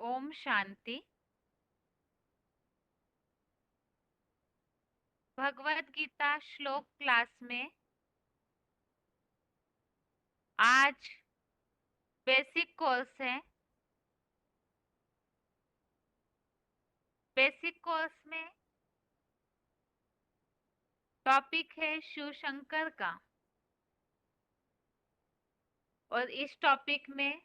ओम शांति। भगवत गीता श्लोक क्लास में आज बेसिक कोर्स है। बेसिक कोर्स में टॉपिक है शिव शंकर का, और इस टॉपिक में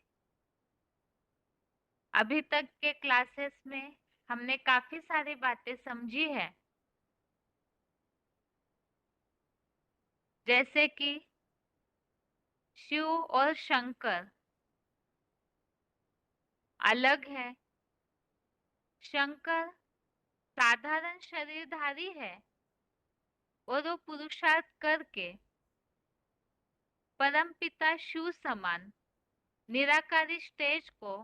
अभी तक के क्लासेस में हमने काफी सारी बातें समझी है, जैसे कि शिव और शंकर अलग है। शंकर साधारण शरीरधारी है और वो पुरुषार्थ करके परम पिता शिव समान निराकारी स्टेज को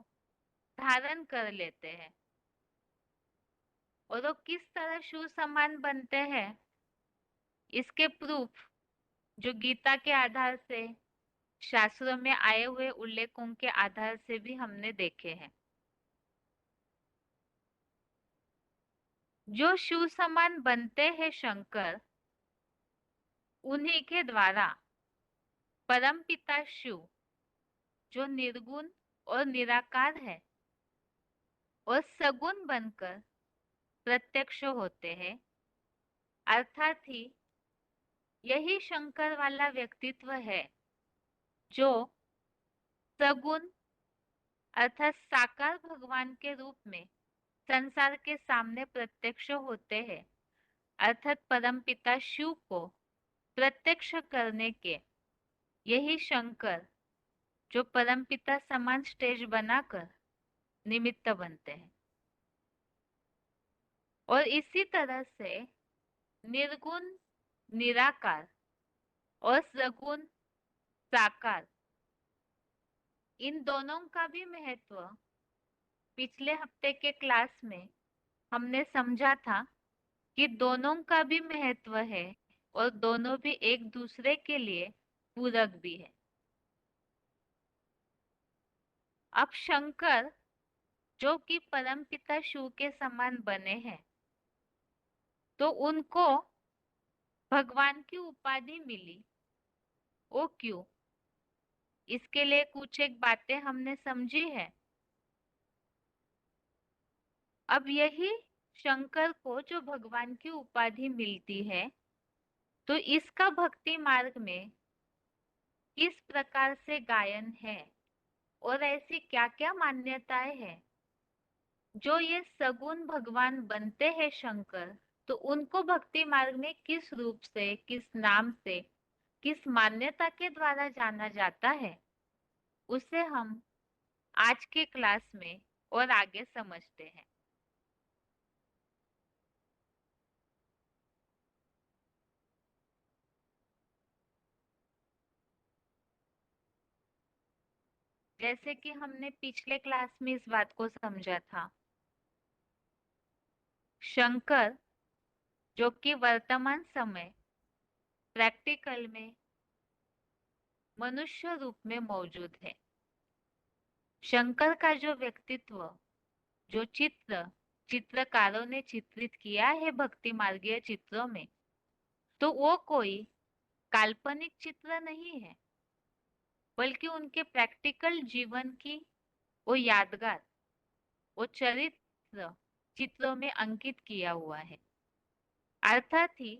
धारण कर लेते हैं। और वो किस तरह शिव समान बनते हैं, इसके प्रूफ जो गीता के आधार से, शास्त्रों में आए हुए उल्लेखों के आधार से भी हमने देखे हैं। जो शिव समान बनते हैं शंकर, उन्हीं के द्वारा परम पिता शिव जो निर्गुण और निराकार है और सगुण बनकर प्रत्यक्ष होते हैं। अर्थात ही यही शंकर वाला व्यक्तित्व है जो सगुण अर्थात साकार भगवान के रूप में संसार के सामने प्रत्यक्ष होते हैं। अर्थात परम पिता शिव को प्रत्यक्ष करने के यही शंकर जो परम पिता समान स्टेज बनाकर निमित्त बनते हैं। और इसी तरह से निर्गुण निराकार और सगुण साकार, इन दोनों का भी महत्व पिछले हफ्ते के क्लास में हमने समझा था कि दोनों का भी महत्व है और दोनों भी एक दूसरे के लिए पूरक भी है। अब शंकर जो कि परम पिता शिव के समान बने हैं, तो उनको भगवान की उपाधि मिली। वो क्यों? इसके लिए कुछ एक बातें हमने समझी है। अब यही शंकर को जो भगवान की उपाधि मिलती है, तो इसका भक्ति मार्ग में किस प्रकार से गायन है और ऐसी क्या क्या मान्यताएं हैं, जो ये सगुण भगवान बनते हैं शंकर, तो उनको भक्ति मार्ग में किस रूप से, किस नाम से, किस मान्यता के द्वारा जाना जाता है, उसे हम आज के क्लास में और आगे समझते हैं। जैसे कि हमने पिछले क्लास में इस बात को समझा था, शंकर जो कि वर्तमान समय प्रैक्टिकल में मनुष्य रूप में मौजूद है। शंकर का जो व्यक्तित्व, जो चित्रकारों ने चित्रित किया है भक्ति मार्गीय चित्रों में, तो वो कोई काल्पनिक चित्र नहीं है, बल्कि उनके प्रैक्टिकल जीवन की वो यादगार, वो चरित्र चित्रों में अंकित किया हुआ है। अर्थात ही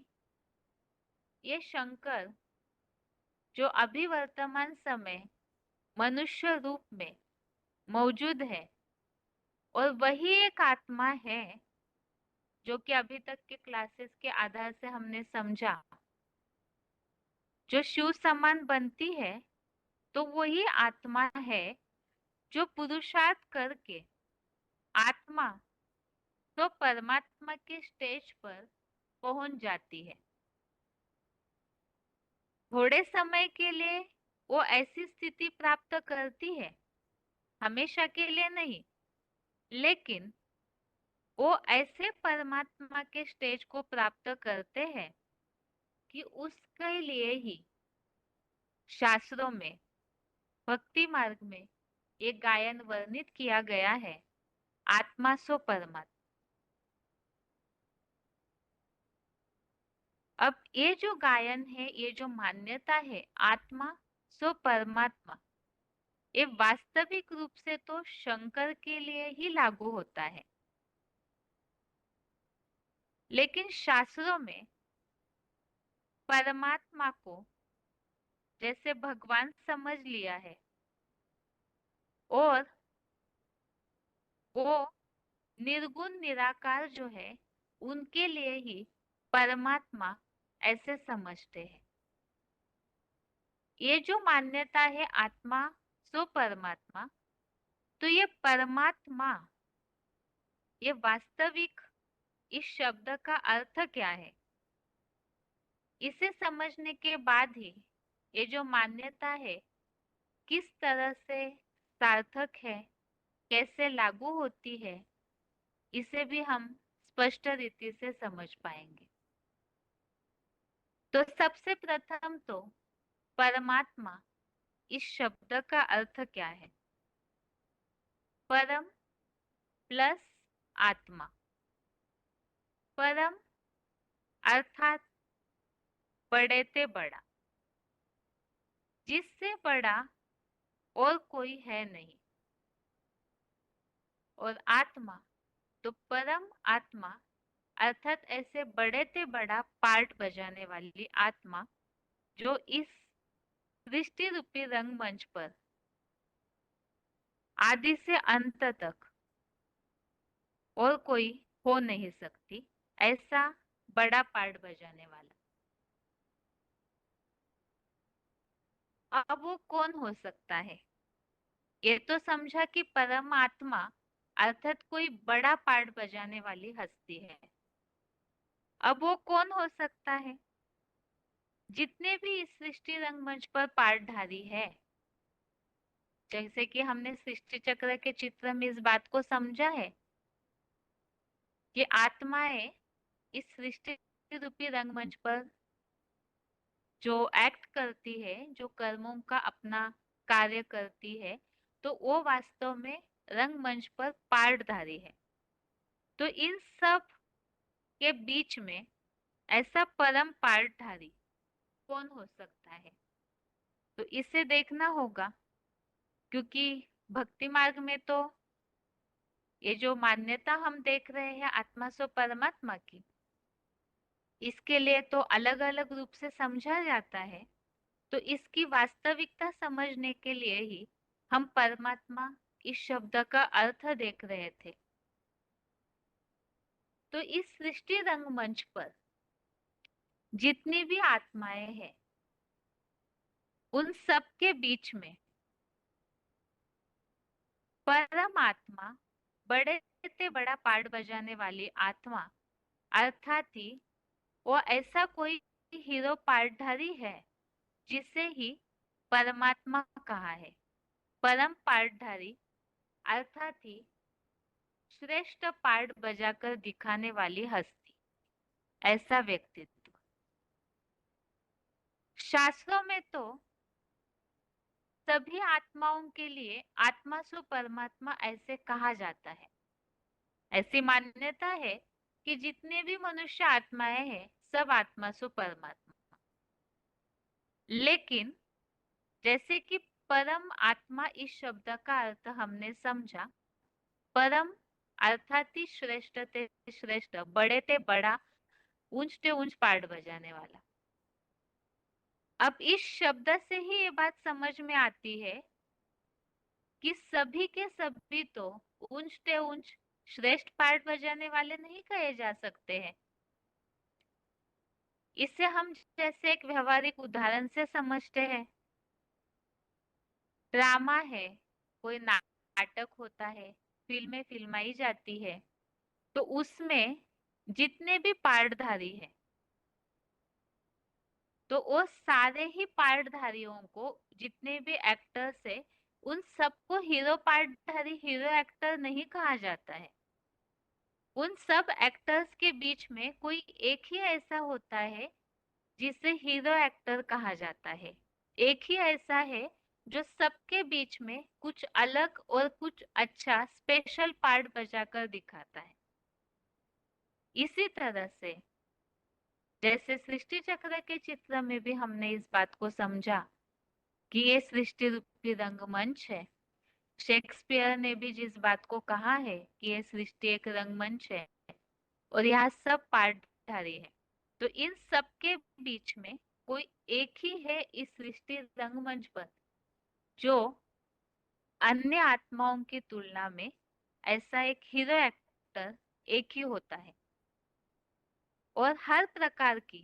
ये शंकर जो अभी वर्तमान समय मनुष्य रूप में मौजूद है, और वही एक आत्मा है जो कि अभी तक के क्लासेस के आधार से हमने समझा, जो शिव समान बनती है, तो वही आत्मा है जो पुरुषार्थ करके आत्मा तो परमात्मा के स्टेज पर पहुंच जाती है। थोड़े समय के लिए वो ऐसी स्थिति प्राप्त करती है, हमेशा के लिए नहीं, लेकिन वो ऐसे परमात्मा के स्टेज को प्राप्त करते हैं कि उसके लिए ही शास्त्रों में, भक्ति मार्ग में ये गायन वर्णित किया गया है आत्मा सो परमात्मा। अब ये जो गायन है, ये जो मान्यता है आत्मा सो परमात्मा, ये वास्तविक रूप से तो शंकर के लिए ही लागू होता है, लेकिन शास्त्रों में परमात्मा को जैसे भगवान समझ लिया है और वो निर्गुण निराकार जो है उनके लिए ही परमात्मा ऐसे समझते हैं। ये जो मान्यता है आत्मा सो परमात्मा, तो ये परमात्मा, ये वास्तविक इस शब्द का अर्थ क्या है, इसे समझने के बाद ही ये जो मान्यता है किस तरह से सार्थक है, कैसे लागू होती है, इसे भी हम स्पष्ट रीति से समझ पाएंगे। तो सबसे प्रथम तो परमात्मा इस शब्द का अर्थ क्या है? परम प्लस आत्मा। परम अर्थात बड़े से बड़ा, जिससे बड़ा और कोई है नहीं। और आत्मा तो परम आत्मा अर्थात ऐसे बड़े से बड़ा पार्ट बजाने वाली आत्मा जो इस सृष्टि रूपी रंगमंच पर आदि से अंत तक और कोई हो नहीं सकती, ऐसा बड़ा पार्ट बजाने वाला। अब वो कौन हो सकता है? ये तो समझा कि परमात्मा अर्थात कोई बड़ा पार्ट बजाने वाली हस्ती है। अब वो कौन हो सकता है? जितने भी इस सृष्टि रंगमंच पर पार्टधारी है, जैसे कि हमने सृष्टि चक्र के चित्र में इस बात को समझा है कि आत्माएं इस सृष्टि रूपी रंगमंच पर जो एक्ट करती है, जो कर्मों का अपना कार्य करती है, तो वो वास्तव में रंगमंच पर पार्टधारी है। तो इन सब के बीच में ऐसा परम पार्टधारी कौन हो सकता है? तो इसे देखना होगा, क्योंकि भक्ति मार्ग में तो ये जो मान्यता हम देख रहे हैं आत्मा सो परमात्मा की, इसके लिए तो अलग अलग रूप से समझा जाता है। तो इसकी वास्तविकता समझने के लिए ही हम परमात्मा इस शब्द का अर्थ देख रहे थे। तो इस सृष्टि रंगमंच पर जितनी भी आत्माएं हैं, उन सब के बीच में परमात्मा, बड़े से बड़ा पार्ट बजाने वाली आत्मा अर्थात ही वो ऐसा कोई हीरो पार्टधारी है जिसे ही परमात्मा कहा है। परम पार्टधारी अर्थात ही श्रेष्ठ पार्ट बजाकर दिखाने वाली हस्ती, ऐसा व्यक्तित्व। शास्त्रों में तो सभी आत्माओं के लिए आत्मा सो परमात्मा ऐसे कहा जाता है। ऐसी मान्यता है कि जितने भी मनुष्य आत्माएं हैं सब आत्मा सो परमात्मा। लेकिन जैसे कि परम आत्मा इस शब्द का अर्थ हमने समझा, परम अर्थात ही श्रेष्ठ ते श्रेष्ठ, बड़े ते बड़ा, ऊंच ते ऊंच पार्ट बजाने वाला। अब इस शब्द से ही ये बात समझ में आती है कि सभी के सभी तो ऊंच ते ऊंच श्रेष्ठ पार्ट बजाने वाले नहीं कहे जा सकते हैं। इसे हम जैसे एक व्यवहारिक उदाहरण से समझते हैं। ड्रामा है, कोई नाटक होता है, फिल्में फिल्माई जाती है, तो उसमें जितने भी पार्टधारी हैं, तो वो सारे ही पार्टधारियों को, जितने भी एक्टर्स है, उन सबको हीरो पार्टधारी, हीरो एक्टर नहीं कहा जाता है। उन सब एक्टर्स के बीच में कोई एक ही ऐसा होता है जिसे हीरो एक्टर कहा जाता है। एक ही ऐसा है जो सबके बीच में कुछ अलग और कुछ अच्छा स्पेशल पार्ट बजाकर दिखाता है। इसी तरह से जैसे सृष्टि चक्र के चित्र में भी हमने इस बात को समझा कि ये सृष्टि रूपी रंगमंच है। शेक्सपियर ने भी जिस बात को कहा है कि ये सृष्टि एक रंगमंच है और यहाँ सब पार्टधारी है, तो इन सब के बीच में कोई एक ही है इस सृष्टि रंगमंच पर जो अन्य आत्माओं की तुलना में ऐसा एक हीरो एक्टर एक ही होता है। और हर प्रकार की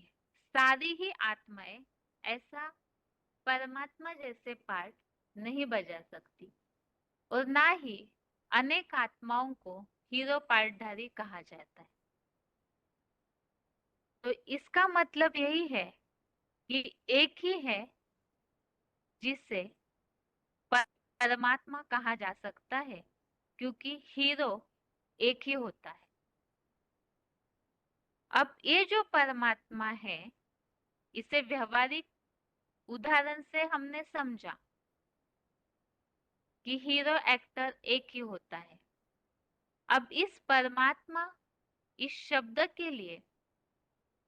सारी ही आत्माएं ऐसा परमात्मा जैसे पार्ट नहीं बजा सकती और ना ही अनेक आत्माओं को हीरो पार्टधारी कहा जाता है। तो इसका मतलब यही है कि एक ही है जिसे परमात्मा कहा जा सकता है, क्योंकि हीरो एक ही होता है। अब ये जो परमात्मा है, इसे व्यवहारिक उदाहरण से हमने समझा कि हीरो एक्टर एक ही होता है। अब इस परमात्मा इस शब्द के लिए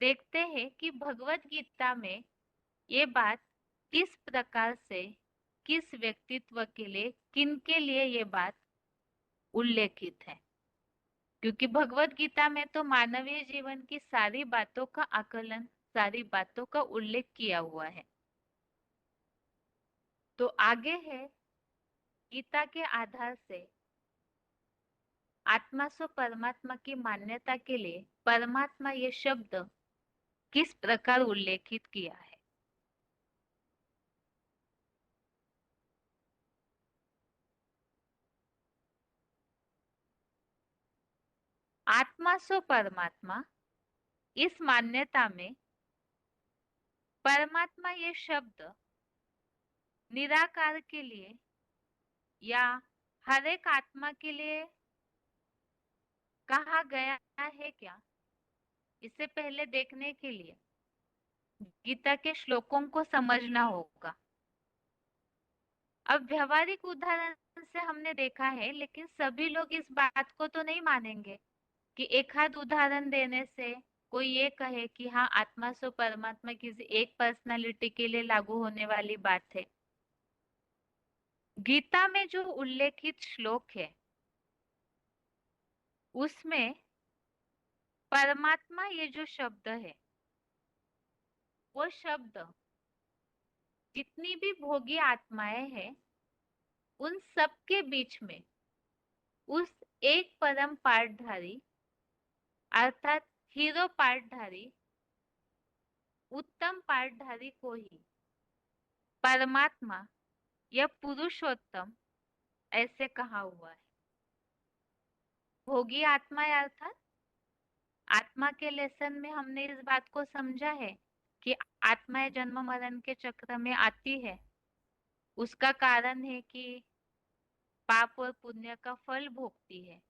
देखते हैं कि भगवत गीता में ये बात किस प्रकार से, किस व्यक्तित्व के लिए, किन के लिए ये बात उल्लेखित है। क्योंकि भगवत गीता में तो मानवीय जीवन की सारी बातों का आकलन, सारी बातों का उल्लेख किया हुआ है। तो आगे है गीता के आधार से आत्मा सो परमात्मा की मान्यता के लिए परमात्मा ये शब्द किस प्रकार उल्लेखित किया है। आत्मा सो परमात्मा, इस मान्यता में परमात्मा ये शब्द निराकार के लिए या हर एक आत्मा के लिए कहा गया है क्या, इससे पहले देखने के लिए गीता के श्लोकों को समझना होगा। अब व्यवहारिक उदाहरण से हमने देखा है, लेकिन सभी लोग इस बात को तो नहीं मानेंगे कि एक आध उदाहरण देने से कोई ये कहे कि हाँ, आत्मा सो परमात्मा किसी एक पर्सनालिटी के लिए लागू होने वाली बात है। गीता में जो उल्लेखित श्लोक है उसमें परमात्मा ये जो शब्द है, वो शब्द जितनी भी भोगी आत्माएं हैं उन सब के बीच में उस एक परम पार्टधारी अर्थात हीरो पार्टधारी, उत्तम पार्टधारी को ही परमात्मा या पुरुषोत्तम ऐसे कहा हुआ है। भोगी आत्मा अर्थात आत्मा के लेसन में हमने इस बात को समझा है कि आत्माएं जन्म मरण के चक्र में आती है। उसका कारण है कि पाप और पुण्य का फल भोगती है।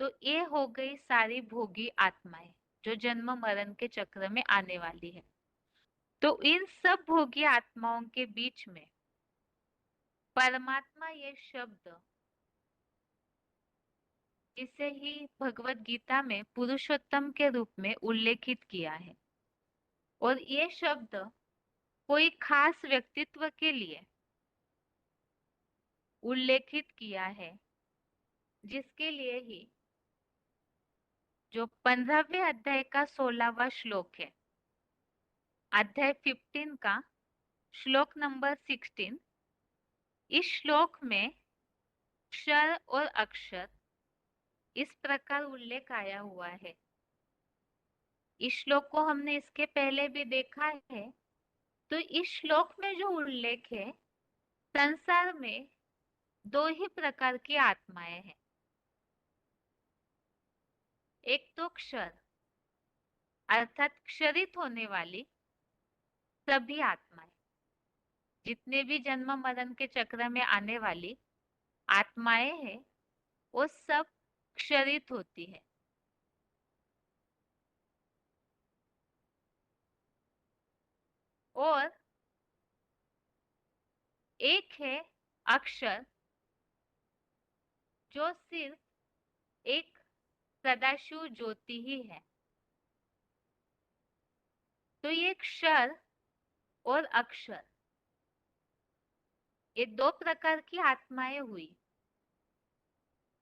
तो ये हो गई सारी भोगी आत्माएं जो जन्म मरण के चक्र में आने वाली है। तो इन सब भोगी आत्माओं के बीच में परमात्मा ये शब्द, जिसे ही भगवत गीता में पुरुषोत्तम के रूप में उल्लेखित किया है, और ये शब्द कोई खास व्यक्तित्व के लिए उल्लेखित किया है, जिसके लिए ही जो 15वें अध्याय का 16वां श्लोक है, अध्याय 15 का श्लोक नंबर 16, इस श्लोक में क्षर और अक्षर इस प्रकार उल्लेख आया हुआ है। इस श्लोक को हमने इसके पहले भी देखा है। तो इस श्लोक में जो उल्लेख है, संसार में दो ही प्रकार की आत्माएं हैं। एक तो क्षर अर्थात क्षरित होने वाली सभी आत्माएं, जितने भी जन्म मरण के चक्र में आने वाली आत्माएं हैं वो सब क्षरित होती है। और एक है अक्षर, जो सिर्फ एक सदाशिव ज्योति ही है। तो ये क्षर और अक्षर, ये दो प्रकार की आत्माएं हुई।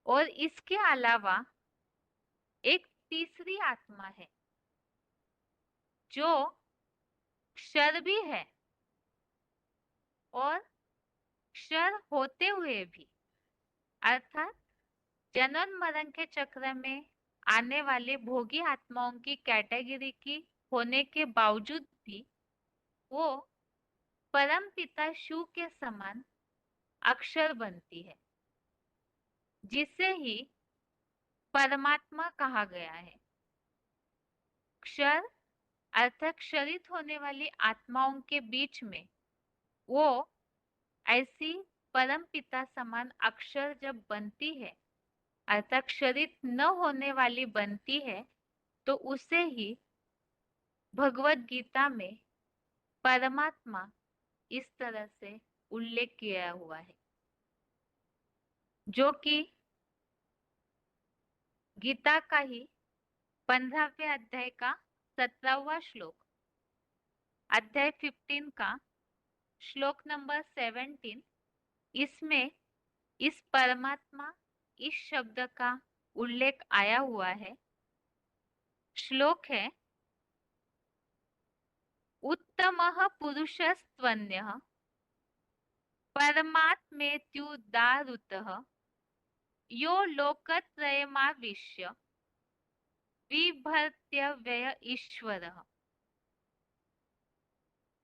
और इसके अलावा एक तीसरी आत्मा है, जो क्षर भी है और क्षर होते हुए भी, अर्थात जनन मरण के चक्र में आने वाले भोगी आत्माओं की कैटेगरी की होने के बावजूद भी वो परम पिता शिव के समान अक्षर बनती है, जिसे ही परमात्मा कहा गया है। क्षर अर्थात क्षरित होने वाली आत्माओं के बीच में वो ऐसी परम पिता समान अक्षर जब बनती है, अर्थात क्षरित न होने वाली बनती है, तो उसे ही भगवत गीता में परमात्मा इस तरह से उल्लेख किया हुआ है, जो कि गीता का ही 15वें अध्याय का 17वां श्लोक, अध्याय 15 का श्लोक नंबर 17, इसमें इस परमात्मा इस शब्द का उल्लेख आया हुआ है। श्लोक है, उत्तमः पुरुषस्त्वन्यः परमात्मेत्युदाहृतः यो लोकत्रयमाविश्य बिभर्त्यव्यय ईश्वरः।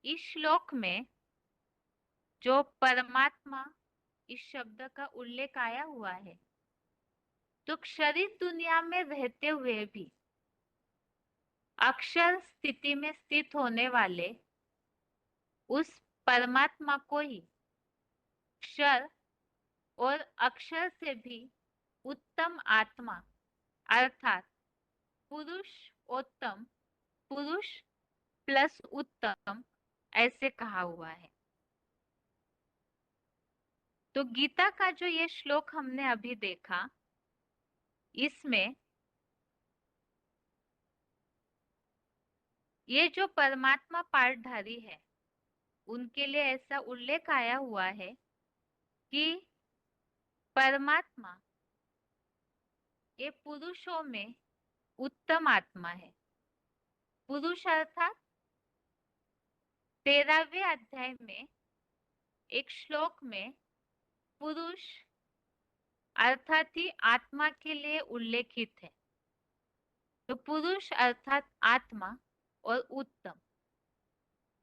इस श्लोक में जो परमात्मा इस शब्द का उल्लेख आया हुआ है, तो क्षरित दुनिया में रहते हुए भी अक्षर स्थिति में स्थित होने वाले उस परमात्मा को ही क्षर और अक्षर से भी उत्तम आत्मा, अर्थात पुरुषोत्तम, पुरुष प्लस उत्तम, ऐसे कहा हुआ है। तो गीता का जो ये श्लोक हमने अभी देखा, इसमें ये जो परमात्मा पाठधारी है, उनके लिए ऐसा उल्लेख आया हुआ है कि परमात्मा ये पुरुषों में उत्तम आत्मा है। पुरुष अर्थात 13वें अध्याय में एक श्लोक में पुरुष अर्थात ही आत्मा के लिए उल्लेखित है। तो पुरुष अर्थात आत्मा और उत्तम,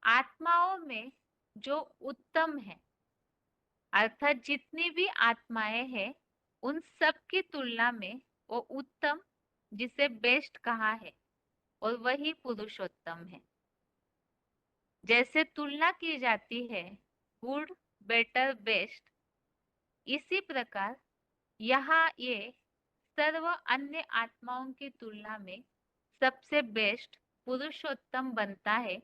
आत्माओं में जो उत्तम है, अर्थात जितनी भी आत्माएं हैं उन सब की तुलना में वो उत्तम, जिसे बेस्ट कहा है, और वही पुरुषोत्तम है। जैसे तुलना की जाती है गुड, बेटर, बेस्ट, इसी प्रकार यहाँ ये सर्व अन्य आत्माओं की तुलना में सबसे बेस्ट पुरुषोत्तम बनता है,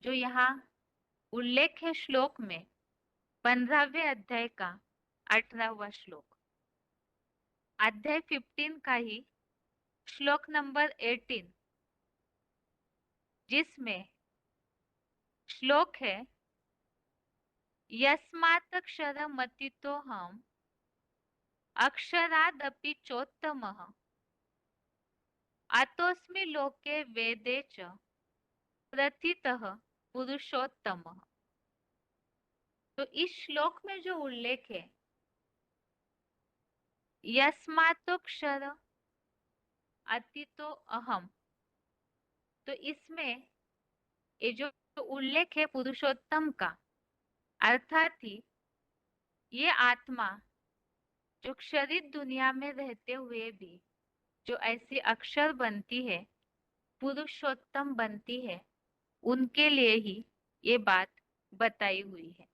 जो यहाँ उल्लेख है श्लोक में 15वें अध्याय का 18वां श्लोक, अध्याय 15 का ही श्लोक नंबर 18, जिसमें श्लोक है, यस्मात् क्षरमतीतो हम अक्षरादपि चोत्तमः अतोऽस्मि लोके वेदे च प्रथितः पुरुषोत्तमः। तो इस श्लोक में जो उल्लेख है, यस्मात्क्षर अतीतो अहम, तो इसमें ये जो उल्लेख है पुरुषोत्तम का, अर्थात ही ये आत्मा जो क्षरित दुनिया में रहते हुए भी जो ऐसी अक्षर बनती है, पुरुषोत्तम बनती है, उनके लिए ही ये बात बताई हुई है।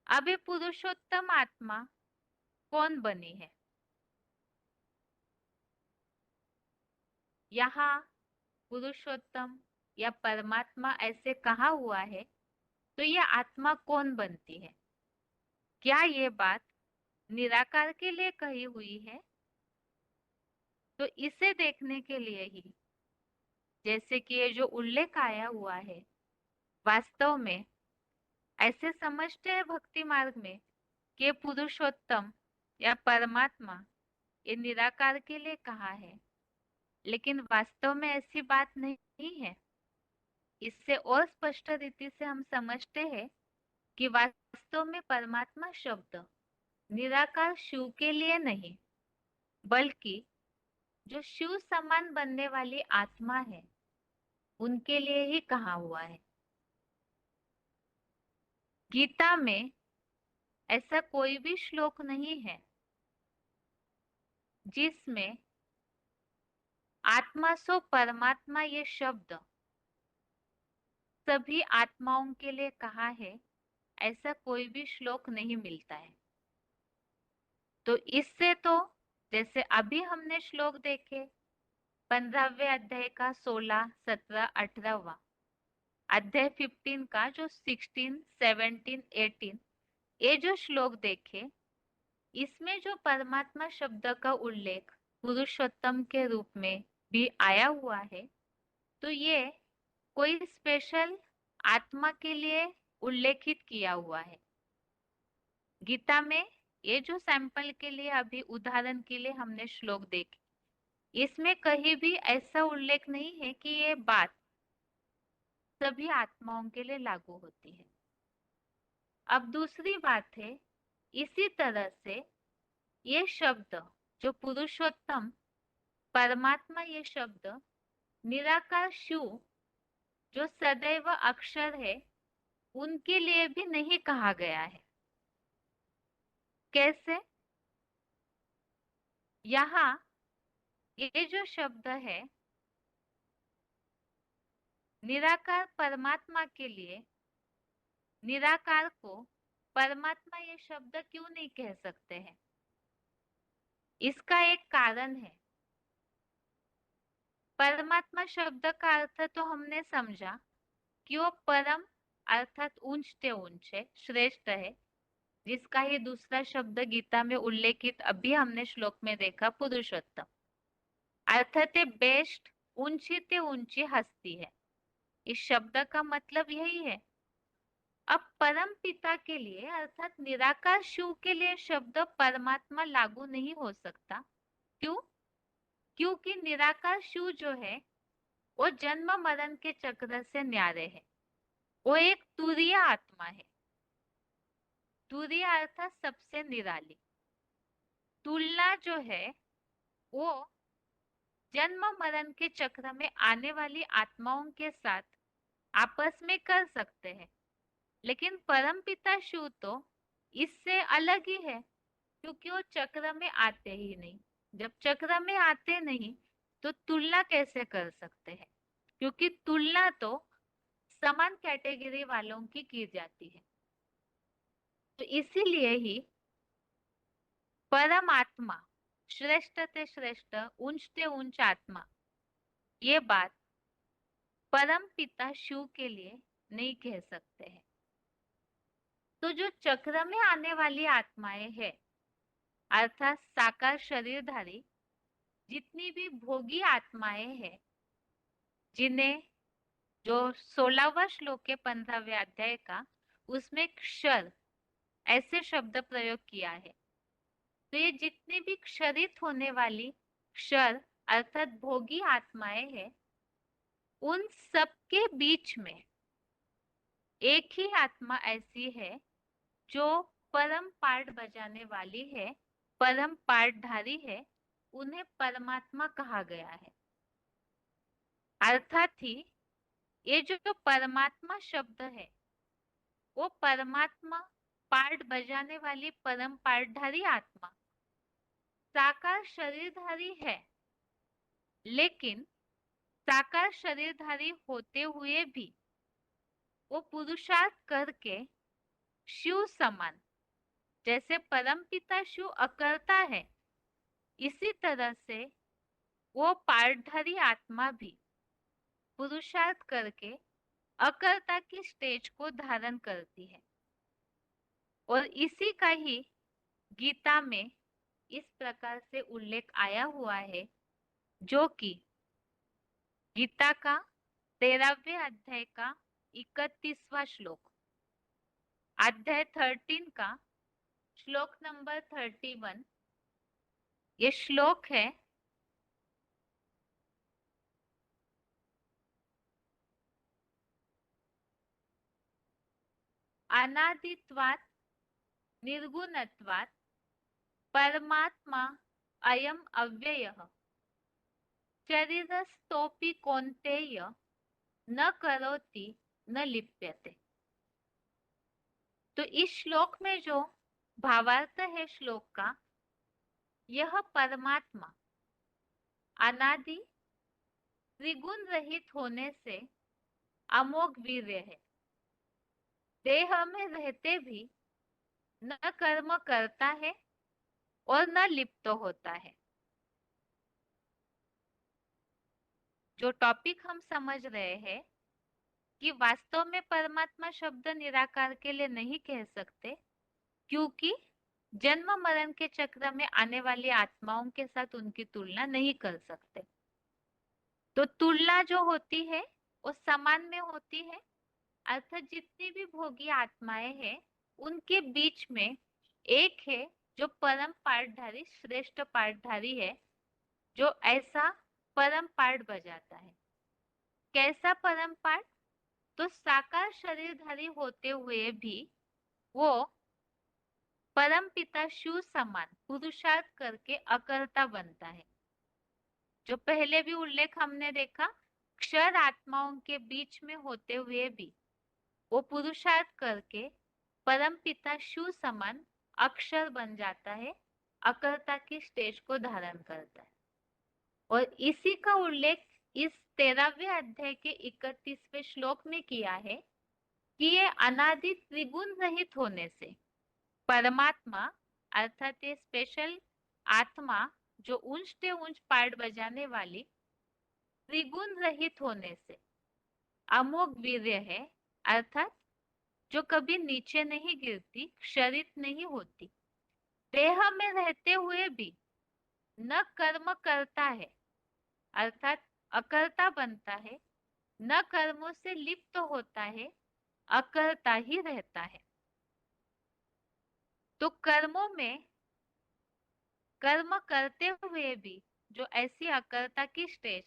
अब ये पुरुषोत्तम आत्मा कौन बनी है? यहाँ पुरुषोत्तम या परमात्मा ऐसे कहा हुआ है तो ये आत्मा कौन बनती है? क्या ये बात निराकार के लिए कही हुई है? तो इसे देखने के लिए ही, जैसे कि ये जो उल्लेख आया हुआ है, वास्तव में ऐसे समझते हैं भक्ति मार्ग में कि ये पुरुषोत्तम या परमात्मा ये निराकार के लिए कहा है, लेकिन वास्तव में ऐसी बात नहीं है। इससे और स्पष्ट रीति से हम समझते हैं कि वास्तव में परमात्मा शब्द निराकार शिव के लिए नहीं, बल्कि जो शिव समान बनने वाली आत्मा है उनके लिए ही कहा हुआ है। गीता में ऐसा कोई भी श्लोक नहीं है जिसमें आत्मा सो परमात्मा ये शब्द सभी आत्माओं के लिए कहा है, ऐसा कोई भी श्लोक नहीं मिलता है। तो इससे तो जैसे अभी हमने श्लोक देखे 15वें अध्याय का 16, 17, 18वां अध्याय 15 का जो 16, 17, 18 ये जो श्लोक देखे, इसमें जो परमात्मा शब्द का उल्लेख पुरुषोत्तम के रूप में भी आया हुआ है, तो ये कोई स्पेशल आत्मा के लिए उल्लेखित किया हुआ है। गीता में ये जो सैंपल के लिए अभी उदाहरण के लिए हमने श्लोक देखे, इसमें कहीं भी ऐसा उल्लेख नहीं है कि ये बात सभी आत्माओं के लिए लागू होती है। अब दूसरी बात है, इसी तरह से ये शब्द जो पुरुषोत्तम परमात्मा ये शब्द निराकार शिव जो सदैव अक्षर है उनके लिए भी नहीं कहा गया है। कैसे? यहाँ ये जो शब्द है निराकार परमात्मा के लिए, निराकार को परमात्मा ये शब्द क्यों नहीं कह सकते हैं? इसका एक कारण है। परमात्मा शब्द का अर्थ तो हमने समझा कि वो परम अर्थात ऊंचते ऊंच है, श्रेष्ठ है, जिसका ही दूसरा शब्द गीता में उल्लेखित अभी हमने श्लोक में देखा पुरुषोत्तम, अर्थात ये बेस्ट, ऊंची ते ऊंची हस्ती है। इस शब्द का मतलब यही है। अब परम पिता के लिए अर्थात निराकार शिव के लिए शब्द परमात्मा लागू नहीं हो सकता। क्यों? क्योंकि निराकार शिव जो है वो जन्म मरण के चक्र से न्यारे है। वो एक तुरीय आत्मा है। तुरीय अर्थात सबसे निराली। तुलना जो है वो जन्म मरण के चक्र में आने वाली आत्माओं के साथ आपस में कर सकते हैं, लेकिन परमपिता शिव तो इससे अलग ही है, क्योंकि वो चक्र में आते ही नहीं। जब चक्र में आते नहीं तो तुलना कैसे कर सकते हैं? क्योंकि तुलना तो समान कैटेगरी वालों की जाती है। तो इसीलिए ही परमात्मा श्रेष्ठ ते श्रेष्ठ, ऊंचते ऊंच आत्मा, ये बात परम पिता शिव के लिए नहीं कह सकते हैं। तो जो चक्र में आने वाली आत्माएं हैं अर्थात साकार शरीरधारी जितनी भी भोगी आत्माएं हैं, जिन्हें जो 16वां श्लोक है 15वें अध्याय का, उसमें क्षर ऐसे शब्द प्रयोग किया है। तो ये जितनी भी क्षरित होने वाली क्षर अर्थात भोगी आत्माएं हैं, उन सबके बीच में एक ही आत्मा ऐसी है जो परम पाठ बजाने वाली है, परम पाठधारी है, उन्हें परमात्मा कहा गया है। अर्थात ही ये जो परमात्मा शब्द है वो परमात्मा पाठ बजाने वाली परम पाठधारी आत्मा साकार शरीरधारी है, लेकिन साकार शरीरधारी होते हुए भी वो पुरुषार्थ करके शिव समान, जैसे परमपिता शिव अकर्ता है, इसी तरह से वो पाठधारी आत्मा भी पुरुषार्थ करके अकर्ता की स्टेज को धारण करती है। और इसी का ही गीता में इस प्रकार से उल्लेख आया हुआ है, जो कि गीता का 13वें अध्याय का 31वां श्लोक, अध्याय 13 का श्लोक नंबर 31। ये श्लोक है, अनादित्वात् निर्गुणत्वात् परमात्मा अयम अव्ययः शरीरस्थोपि कौन्तेय न करोति न लिप्यते। तो इस श्लोक में जो भावार्थ है श्लोक का, यह परमात्मा अनादि त्रिगुण रहित होने से अमोघ वीर्य है। देह में रहते भी न कर्म करता है और न लिप्त होता है। जो टॉपिक हम समझ रहे हैं कि वास्तव में परमात्मा शब्द निराकार के लिए नहीं कह सकते, क्योंकि जन्म मरण के चक्र में आने वाली आत्माओं के साथ उनकी तुलना नहीं कर सकते। तो तुलना जो होती है वो समान में होती है, अर्थात जितनी भी भोगी आत्माएं हैं उनके बीच में एक है जो परम पाठधारी, श्रेष्ठ पाठधारी है, जो ऐसा परम पाठ बजाता है। कैसा परम पाठ? तो साकार शरीरधारी होते हुए भी वो परम पिता शिव समान पुरुषार्थ करके अकर्ता बनता है। जो पहले भी उल्लेख हमने देखा, क्षर आत्माओं के बीच में होते हुए भी वो पुरुषार्थ करके परम पिता शिव समान अक्षर बन जाता है, अकर्ता की स्टेज को धारण करता है। और इसी का उल्लेख इस 13वें अध्याय के 31वें श्लोक में किया है कि ये अनादि त्रिगुण रहित होने से परमात्मा, अर्थात ये स्पेशल आत्मा जो ऊंच से ऊंच पाठ बजाने वाली, त्रिगुण रहित होने से अमोघ वीर्य है, अर्थात जो कभी नीचे नहीं गिरती, क्षरित नहीं होती, देह में रहते हुए भी न कर्म करता है, अर्थात अकर्ता बनता है, न कर्मों से लिप्त होता है, अकर्ता ही रहता है। तो कर्मों में कर्म करते हुए भी जो ऐसी अकर्ता की स्टेज,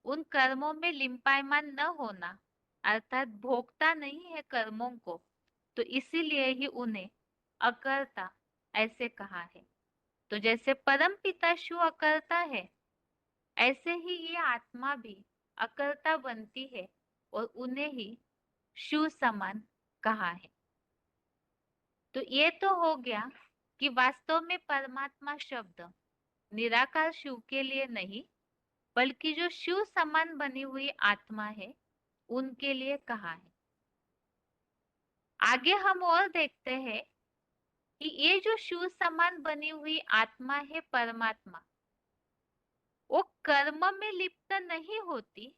उन कर्मों में लिंपायमान न होना, अर्थात भोगता नहीं है कर्मों को, तो इसीलिए ही उन्हें अकर्ता ऐसे कहा है। तो जैसे परम पिता शिव अकर्ता है, ऐसे ही ये आत्मा भी अकर्ता बनती है और उन्हें ही शिव समान कहा है। तो ये तो हो गया कि वास्तव में परमात्मा शब्द निराकार शिव के लिए नहीं, बल्कि जो शिव समान बनी हुई आत्मा है उनके लिए कहा है। आगे हम और देखते हैं कि ये जो शिव समान बनी हुई आत्मा है परमात्मा, वो कर्म में लिप्त नहीं होती।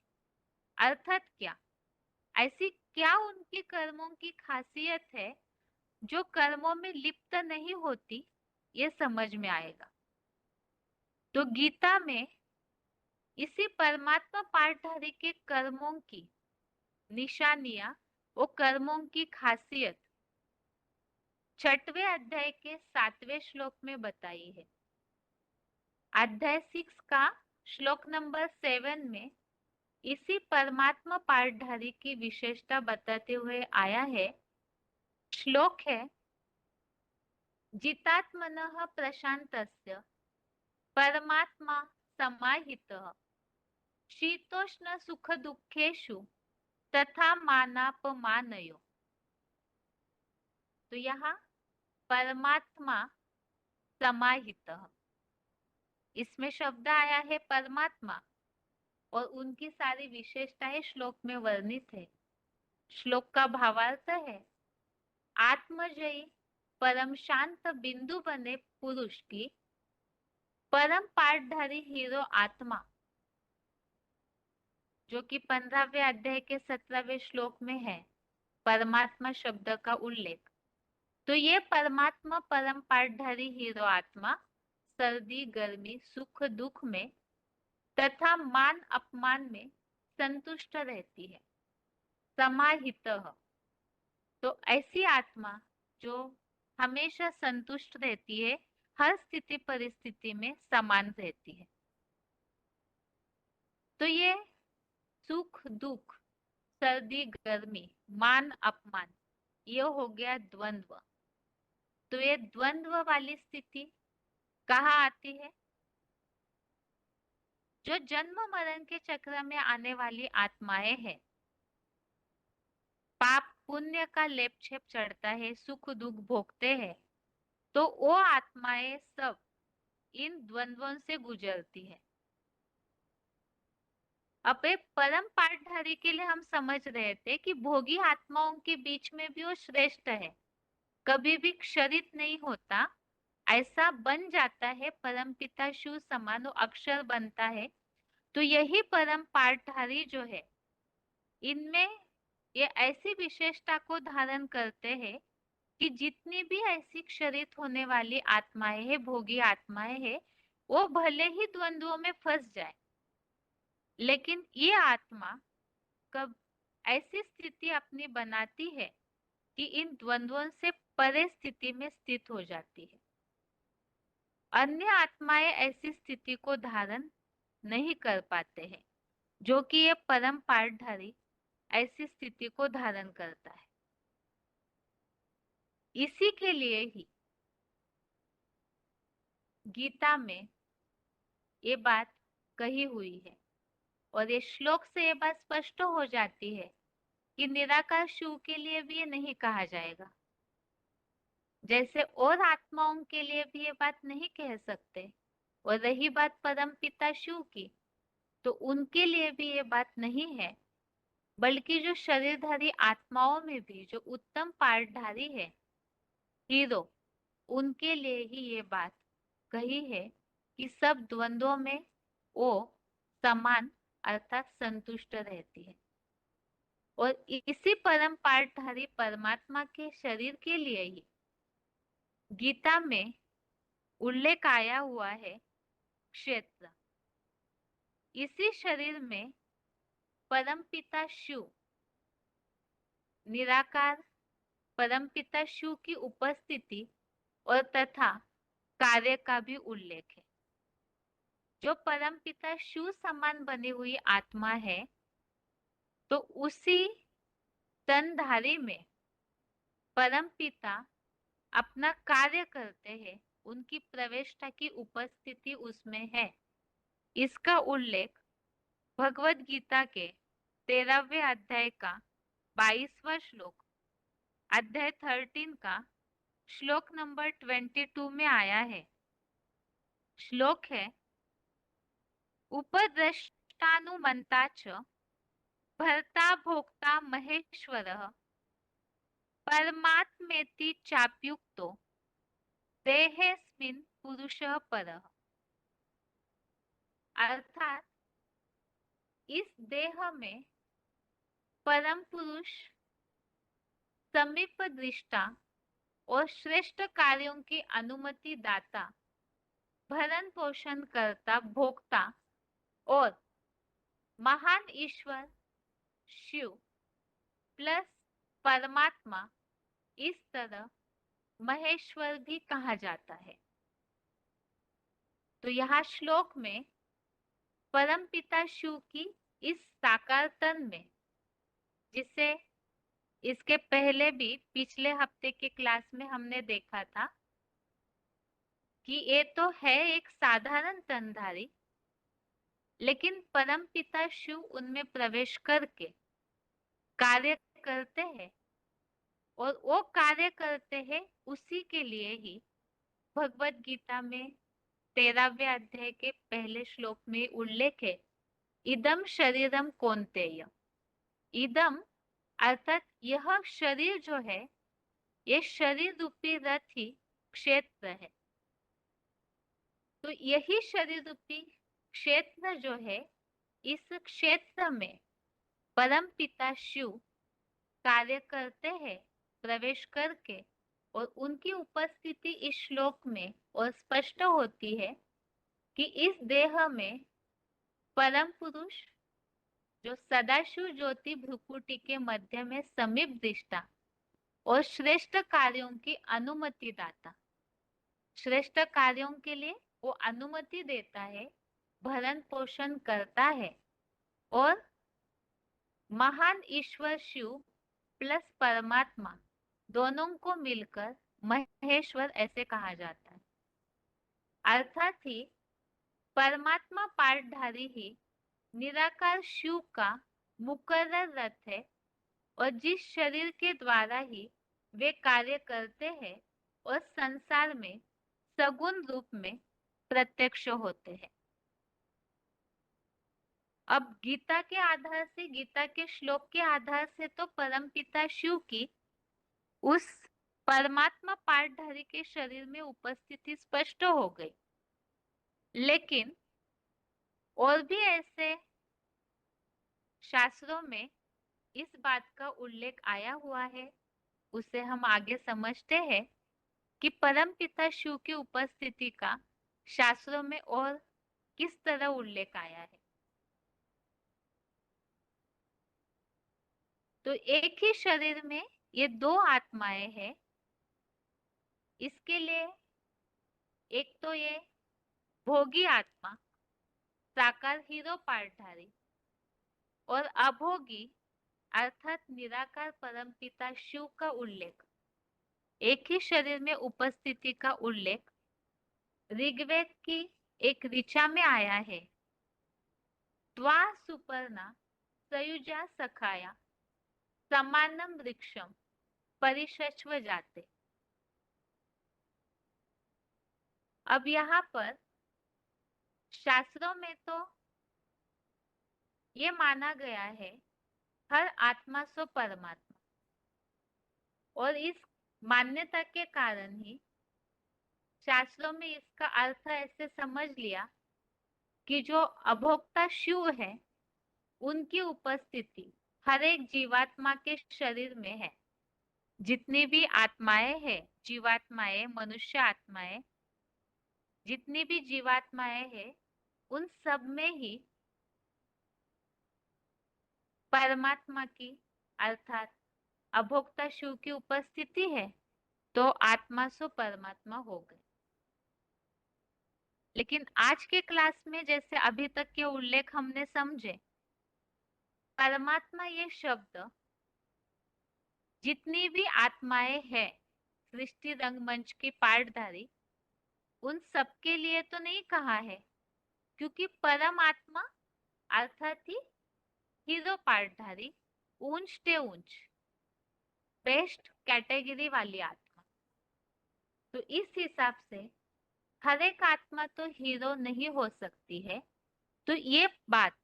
अर्थात क्या, ऐसी क्या उनकी कर्मों की खासियत है जो कर्मों में लिप्त नहीं होती, ये समझ में आएगा। तो गीता में इसी परमात्मा पाठधारी के कर्मों की निशानियां, वो कर्मों की खासियत 6वें अध्याय के 7वें श्लोक में बताई है। अध्याय 6 का श्लोक नंबर 7 में इसी परमात्मा पाठधारी की विशेषता बताते हुए आया है। श्लोक है, जितात्मनः प्रशांतस्य परमात्मा समाहितः शीतोष्ण सुख दुखेषु तथा मानापमानयो। तो यहाँ परमात्मा समाहितः, इसमें शब्द आया है परमात्मा और उनकी सारी विशेषताएं श्लोक में वर्णित है। श्लोक का भावार्थ है, आत्मजयी परम शांत बिंदु बने पुरुष की परम पाठधारी हीरो आत्मा, जो कि 15वें अध्याय के 17वें श्लोक में है, परमात्मा शब्द का उल्लेख। तो ये परमात्मा परम पाठधारी हीरो आत्मा सर्दी गर्मी सुख दुख में तथा मान अपमान में संतुष्ट रहती है, समाहितः। तो ऐसी आत्मा जो हमेशा संतुष्ट रहती है, हर स्थिति परिस्थिति में समान रहती है। तो ये सुख दुख, सर्दी गर्मी, मान अपमान, ये हो गया द्वंद्व। तो ये द्वंद्व वाली स्थिति कहाँ आती है? जो जन्म मरण के चक्र में आने वाली आत्माएं हैं, पाप पुण्य का लेप छेप चढ़ता है, सुख दुख भोगते हैं, तो वो आत्माएं सब इन द्वंद्वों से गुजरती है। अब एक परम पाठधारी के लिए हम समझ रहे थे कि भोगी आत्माओं के बीच में भी वो श्रेष्ठ है, कभी भी क्षरित नहीं होता, ऐसा बन जाता है, परम पिता शिव समान अक्षर बनता है। तो यही परम पाठधारी जो है, इनमें ये ऐसी विशेषता को धारण करते हैं कि जितनी भी ऐसी क्षरित होने वाली आत्माएं हैं, भोगी आत्माएं हैं, वो भले ही द्वंद्वों में फंस जाए, लेकिन ये आत्मा कब ऐसी स्थिति अपनी बनाती है कि इन द्वंद्वों से परे स्थिति में स्थित हो जाती है। अन्य आत्माएं ऐसी स्थिति को धारण नहीं कर पाते हैं, जो कि ये परम पाठधारी ऐसी स्थिति को धारण करता है। इसी के लिए ही गीता में ये बात कही हुई है, और ये श्लोक से ये बात स्पष्ट हो जाती है कि निराकार शिव के लिए भी ये नहीं कहा जाएगा, जैसे और आत्माओं के लिए भी ये बात नहीं कह सकते। और रही बात परम पिता शिव की, तो उनके लिए भी ये बात नहीं है, बल्कि जो शरीरधारी आत्माओं में भी जो उत्तम पाठधारी है, हीरो, उनके लिए ही ये बात कही है कि सब द्वंद्वों में वो समान अर्थात संतुष्ट रहती है। और इसी परम पाठधारी परमात्मा के शरीर के लिए ही गीता में उल्लेख आया हुआ है क्षेत्र। इसी शरीर में परमपिता शिव, निराकार परमपिता शिव की उपस्थिति और तथा कार्य का भी उल्लेख है। जो परमपिता शिव समान बनी हुई आत्मा है, तो उसी तनधारी में परमपिता अपना कार्य करते हैं, उनकी प्रविष्टा की उपस्थिति उसमें है। इसका उल्लेख भगवत गीता के 13वें अध्याय का 22वां श्लोक, अध्याय 13 का श्लोक नंबर 22 में आया है। श्लोक है, उपद्रष्टानुमंता च भर्ता भोक्ता महेश्वरः परमात्मेति चाप्युक्तो देहेस्मिन् पुरुषः परः। अर्थात इस देह में परम पुरुष समीप दृष्टा और श्रेष्ठ कार्यों की अनुमति दाता, भरण पोषण करता, भोक्ता और महान ईश्वर शिव प्लस परमात्मा, इस तरह महेश्वर भी कहा जाता है। तो यहाँ श्लोक में परम पिता शिव की इस साकार तन में, जिसे इसके पहले भी पिछले हफ्ते के क्लास में हमने देखा था कि ये तो है एक साधारण तनधारी, लेकिन परम पिता शिव उनमें प्रवेश करके कार्य करते हैं, और वो कार्य करते हैं उसी के लिए ही भगवत गीता में 13वें अध्याय के पहले श्लोक में उल्लेख है, इदम शरीरम कौन्तेय। इदम अर्थात यह शरीर जो है, ये शरीर रूपी रथ ही क्षेत्र है। तो यही शरीर रूपी क्षेत्र जो है, इस क्षेत्र में परम पिता शिव कार्य करते हैं प्रवेश करके, और उनकी उपस्थिति इस श्लोक में और स्पष्ट होती है कि इस देह में परम पुरुष जो सदाशिव ज्योति भ्रुकुटी के मध्य में समीप दृष्टा और श्रेष्ठ कार्यों की अनुमति दाता, श्रेष्ठ कार्यों के लिए वो अनुमति देता है, भरण पोषण करता है, और महान ईश्वर शिव प्लस परमात्मा दोनों को मिलकर महेश्वर ऐसे कहा जाता है। अर्थात ही परमात्मा पाठधारी ही निराकार शिव का मुकर्रर रथ है, और जिस शरीर के द्वारा ही वे कार्य करते हैं और संसार में सगुण रूप में प्रत्यक्ष होते हैं। अब गीता के आधार से, गीता के श्लोक के आधार से तो परमपिता शिव की उस परमात्मा पाठधारी के शरीर में उपस्थिति स्पष्ट हो गई, लेकिन और भी ऐसे शास्त्रों में इस बात का उल्लेख आया हुआ है, उसे हम आगे समझते हैं कि परम पिता शिव की उपस्थिति का शास्त्रों में और किस तरह उल्लेख आया है। तो एक ही शरीर में ये दो आत्माएं हैं। इसके लिए एक तो ये भोगी आत्मा साकार हीरो पाठधारी और अभोगी अर्थात निराकार परमपिता शिव का उल्लेख, एक ही शरीर में उपस्थिति का उल्लेख ऋग्वेद की एक ऋचा में आया है। त्वा सुपर्णा सयुजा सखाया समानम वृक्षम परिशस्व जाते। अब यहाँ पर शास्त्रों में तो ये माना गया है हर आत्मा सो परमात्मा, और इस मान्यता के कारण ही शास्त्रों में इसका अर्थ ऐसे समझ लिया कि जो अभोक्ता शिव है उनकी उपस्थिति हर एक जीवात्मा के शरीर में है। जितनी भी आत्माएं हैं, जीवात्माएं, मनुष्य आत्माएं, जितनी भी जीवात्माएं हैं, उन सब में ही परमात्मा की अर्थात अभोक्ता शिव की उपस्थिति है, तो आत्मा सो परमात्मा हो गए। लेकिन आज के क्लास में जैसे अभी तक के उल्लेख हमने समझे, परमात्मा ये शब्द जितनी भी आत्माएं हैं सृष्टि रंगमंच की पाठधारी, उन सबके लिए तो नहीं कहा है, क्योंकि परमात्मा अर्थात ही हीरो पाठधारी ऊंच ते ऊंच बेस्ट कैटेगरी वाली आत्मा। तो इस हिसाब से हर एक आत्मा तो हीरो नहीं हो सकती है। तो ये बात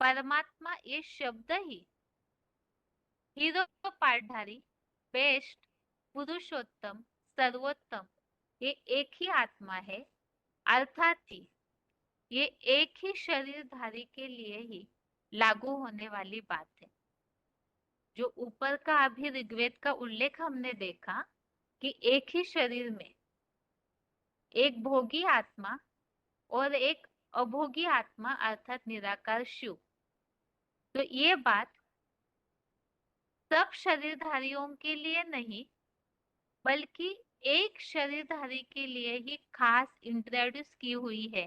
परमात्मा ये शब्द ही हीरो पाठधारी बेस्ट पुरुषोत्तम सर्वोत्तम ये एक ही आत्मा है, अर्थात ही ये एक ही शरीरधारी के लिए ही लागू होने वाली बात है। जो ऊपर का अभी ऋग्वेद का उल्लेख हमने देखा कि एक ही शरीर में एक भोगी आत्मा और एक अभोगी आत्मा अर्थात निराकार शिव, तो ये बात सब शरीरधारियों के लिए नहीं बल्कि एक शरीरधारी के लिए ही खास इंट्रोड्यूस की हुई है,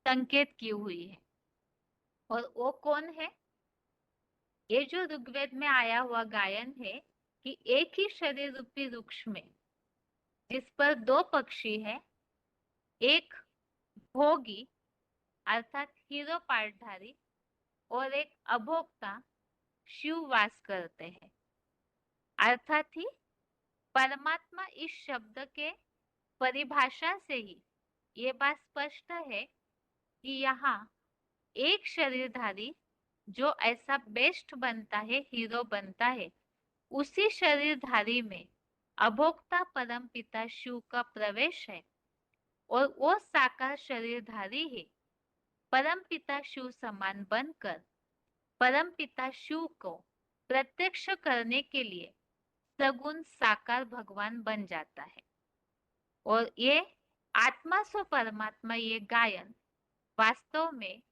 संकेत की हुई है। और वो कौन है? ये जो ऋग्वेद में आया हुआ गायन है कि एक ही शरीर रूपी वृक्ष में जिस पर दो पक्षी है, एक भोगी अर्थात हीरो पाठधारी और एक अभोक्ता शिव वास करते हैं। अर्थात ही परमात्मा इस शब्द के परिभाषा से ही ये बात स्पष्ट है कि यहाँ एक शरीरधारी जो ऐसा बेस्ट बनता है, हीरो बनता है, उसी शरीरधारी में अभोक्ता परम पिता शिव का प्रवेश है, और वो साकार शरीरधारी ही परम पिता शिव समान बनकर परम पिता शिव को प्रत्यक्ष करने के लिए सगुण साकार भगवान बन जाता है। और ये आत्मा सो परमात्मा, ये गायन वास्तव में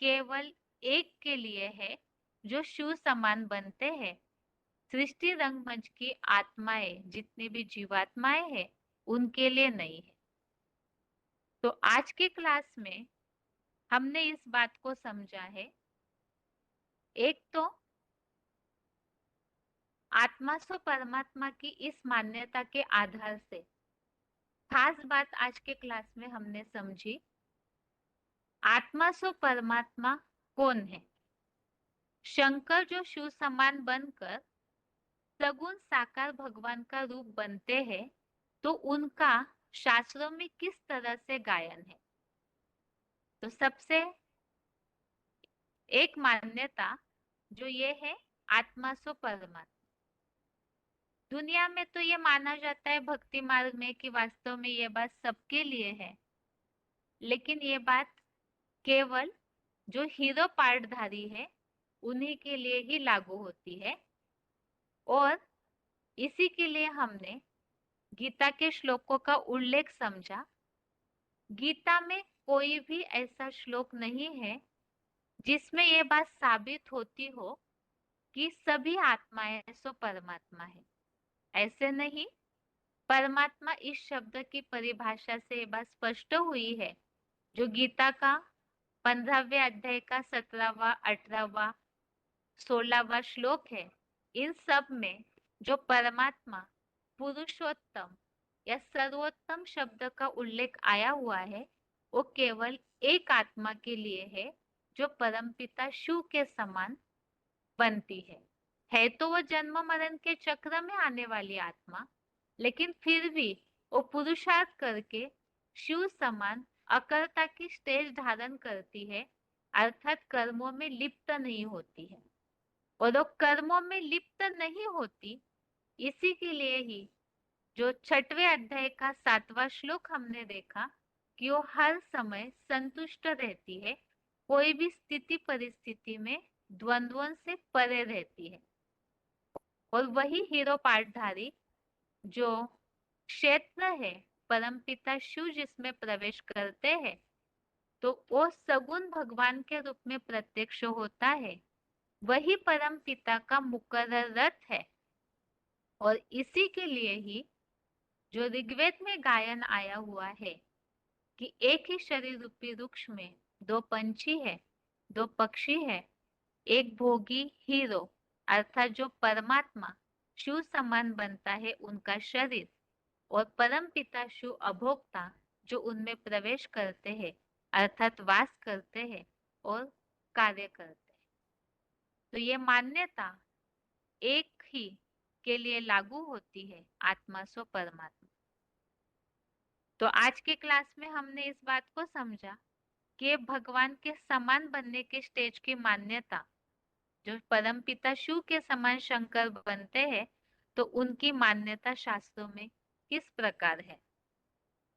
केवल एक के लिए है जो शिव समान बनते हैं। सृष्टि रंगमंच की आत्माएं, जितनी भी जीवात्माएं हैं, उनके लिए नहीं है। तो आज की क्लास में हमने इस बात को समझा है। एक तो आत्मा सो परमात्मा की इस मान्यता के आधार से खास बात आज के क्लास में हमने समझी, आत्मा सो परमात्मा कौन है। शंकर जो शिव समान बनकर सगुण साकार भगवान का रूप बनते हैं, तो उनका शास्त्रों में किस तरह से गायन है। तो सबसे एक मान्यता जो ये है, आत्मा सो परमात्मा। दुनिया में तो ये माना जाता है भक्ति मार्ग में कि वास्तव में ये बात सबके लिए है, लेकिन ये बात केवल जो हीरो पार्टधारी है उन्हीं के लिए ही लागू होती है। और इसी के लिए हमने गीता के श्लोकों का उल्लेख समझा। गीता में कोई भी ऐसा श्लोक नहीं है जिसमें यह बात साबित होती हो कि सभी आत्माएं सो परमात्मा है। ऐसे नहीं, परमात्मा इस शब्द की परिभाषा से यह बात स्पष्ट हुई है, जो गीता का 15वें अध्याय का 17वां, 18वां, 16वां श्लोक है। इन सब में जो परमात्मा पुरुषोत्तम या सर्वोत्तम शब्द का उल्लेख आया हुआ है, वो केवल एक आत्मा के लिए है जो परमपिता शिव के समान बनती है तो वो जन्म मरण के चक्र में आने वाली आत्मा, लेकिन फिर भी वो पुरुषार्थ करके शिव समान अकर्ता की स्टेज धारण करती है, अर्थात कर्मों में लिप्त नहीं होती है। और वो कर्मों में लिप्त नहीं होती, इसी के लिए ही जो 6वें अध्याय का 7वां श्लोक हमने देखा कि वो हर समय संतुष्ट रहती है, कोई भी स्थिति परिस्थिति में द्वंद्वों से परे रहती है। और वही हीरो पार्टधारी जो क्षेत्र है परमपिता शिव जिसमें प्रवेश करते हैं, तो वो सगुण भगवान के रूप में प्रत्यक्ष होता है। वही परम पिता का मुकर्रर रथ है। और इसी के लिए ही जो ऋग्वेद में गायन आया हुआ है कि एक ही शरीर रूपी वृक्ष में दो पंछी है, दो पक्षी है, एक भोगी हीरो अर्थात जो परमात्मा शिव समान बनता है उनका शरीर, और परम पिता शिव अभोक्ता जो उनमें प्रवेश करते हैं अर्थात वास करते हैं और कार्य करते हैं। तो ये मान्यता एक ही के लिए लागू होती है, आत्मा सो परमात्मा। तो आज के क्लास में हमने इस बात को समझा कि भगवान के समान बनने के स्टेज की मान्यता, जो परम पिता शिव के समान शंकर बनते हैं, तो उनकी मान्यता शास्त्रों में किस प्रकार है।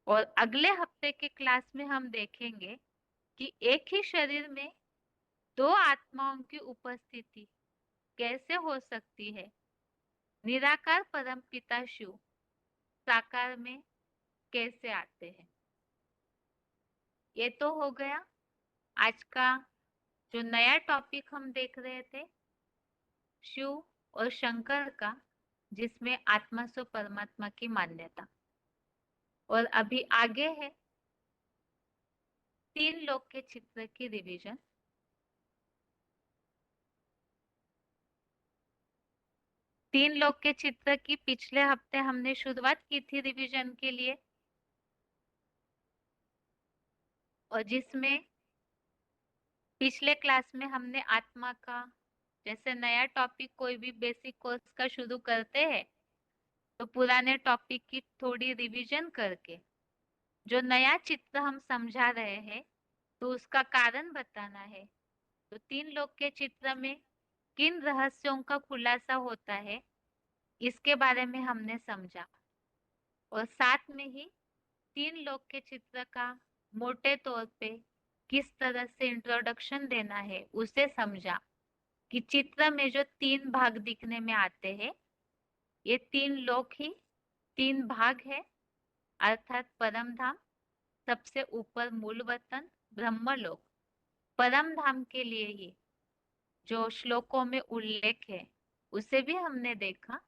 और अगले हफ्ते के क्लास में हम देखेंगे कि एक ही शरीर में दो आत्माओं की उपस्थिति कैसे हो सकती है। निराकार परम पिता शिव साकार में कैसे आते हैं। ये तो हो गया आज का जो नया टॉपिक हम देख रहे थे, शिव और शंकर का, जिसमें आत्मा सो परमात्मा की मान्यता। और अभी आगे है 3 लोक के चित्र की रिवीजन। तीन लोक के चित्र की पिछले हफ्ते हमने शुरुआत की थी रिवीजन के लिए, और जिसमें पिछले क्लास में हमने आत्मा का, जैसे नया टॉपिक कोई भी बेसिक कोर्स का शुरू करते हैं तो पुराने टॉपिक की थोड़ी रिवीजन करके जो नया चित्र हम समझा रहे हैं तो उसका कारण बताना है। तो 3 लोक के चित्र में किन रहस्यों का खुलासा होता है, इसके बारे में हमने समझा। और साथ में ही 3 लोक के चित्र का मोटे तौर पे किस तरह से इंट्रोडक्शन देना है उसे समझा। कि चित्र में जो 3 भाग दिखने में आते हैं, ये 3 लोक ही 3 भाग है, अर्थात परम धाम, सबसे ऊपर मूल वतन ब्रह्मलोक। परम धाम के लिए ही जो श्लोकों में उल्लेख है उसे भी हमने देखा।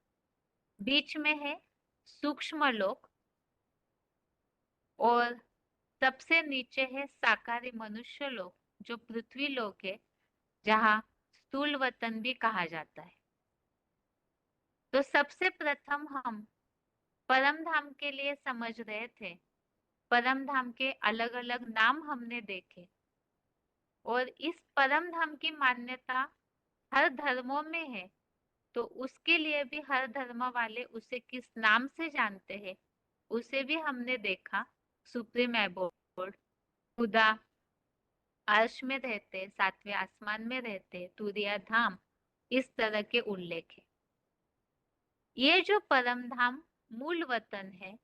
बीच में है सूक्ष्म लोक और सबसे नीचे है साकारी मनुष्य लोक, जो पृथ्वी लोक है, जहाँ स्थूल वतन भी कहा जाता है। तो सबसे प्रथम हम परम धाम के लिए समझ रहे थे। परम धाम के अलग अलग नाम हमने देखे और इस परम धाम की मान्यता हर धर्मों में है, तो उसके लिए भी हर धर्म वाले उसे किस नाम से जानते हैं उसे भी हमने देखा। सुप्रीम एबोर्ड, खुदा अर्श में रहते, सातवें आसमान में रहते, तुरिया धाम, इस तरह के उल्लेख है। ये जो परम धाम मूल वतन है,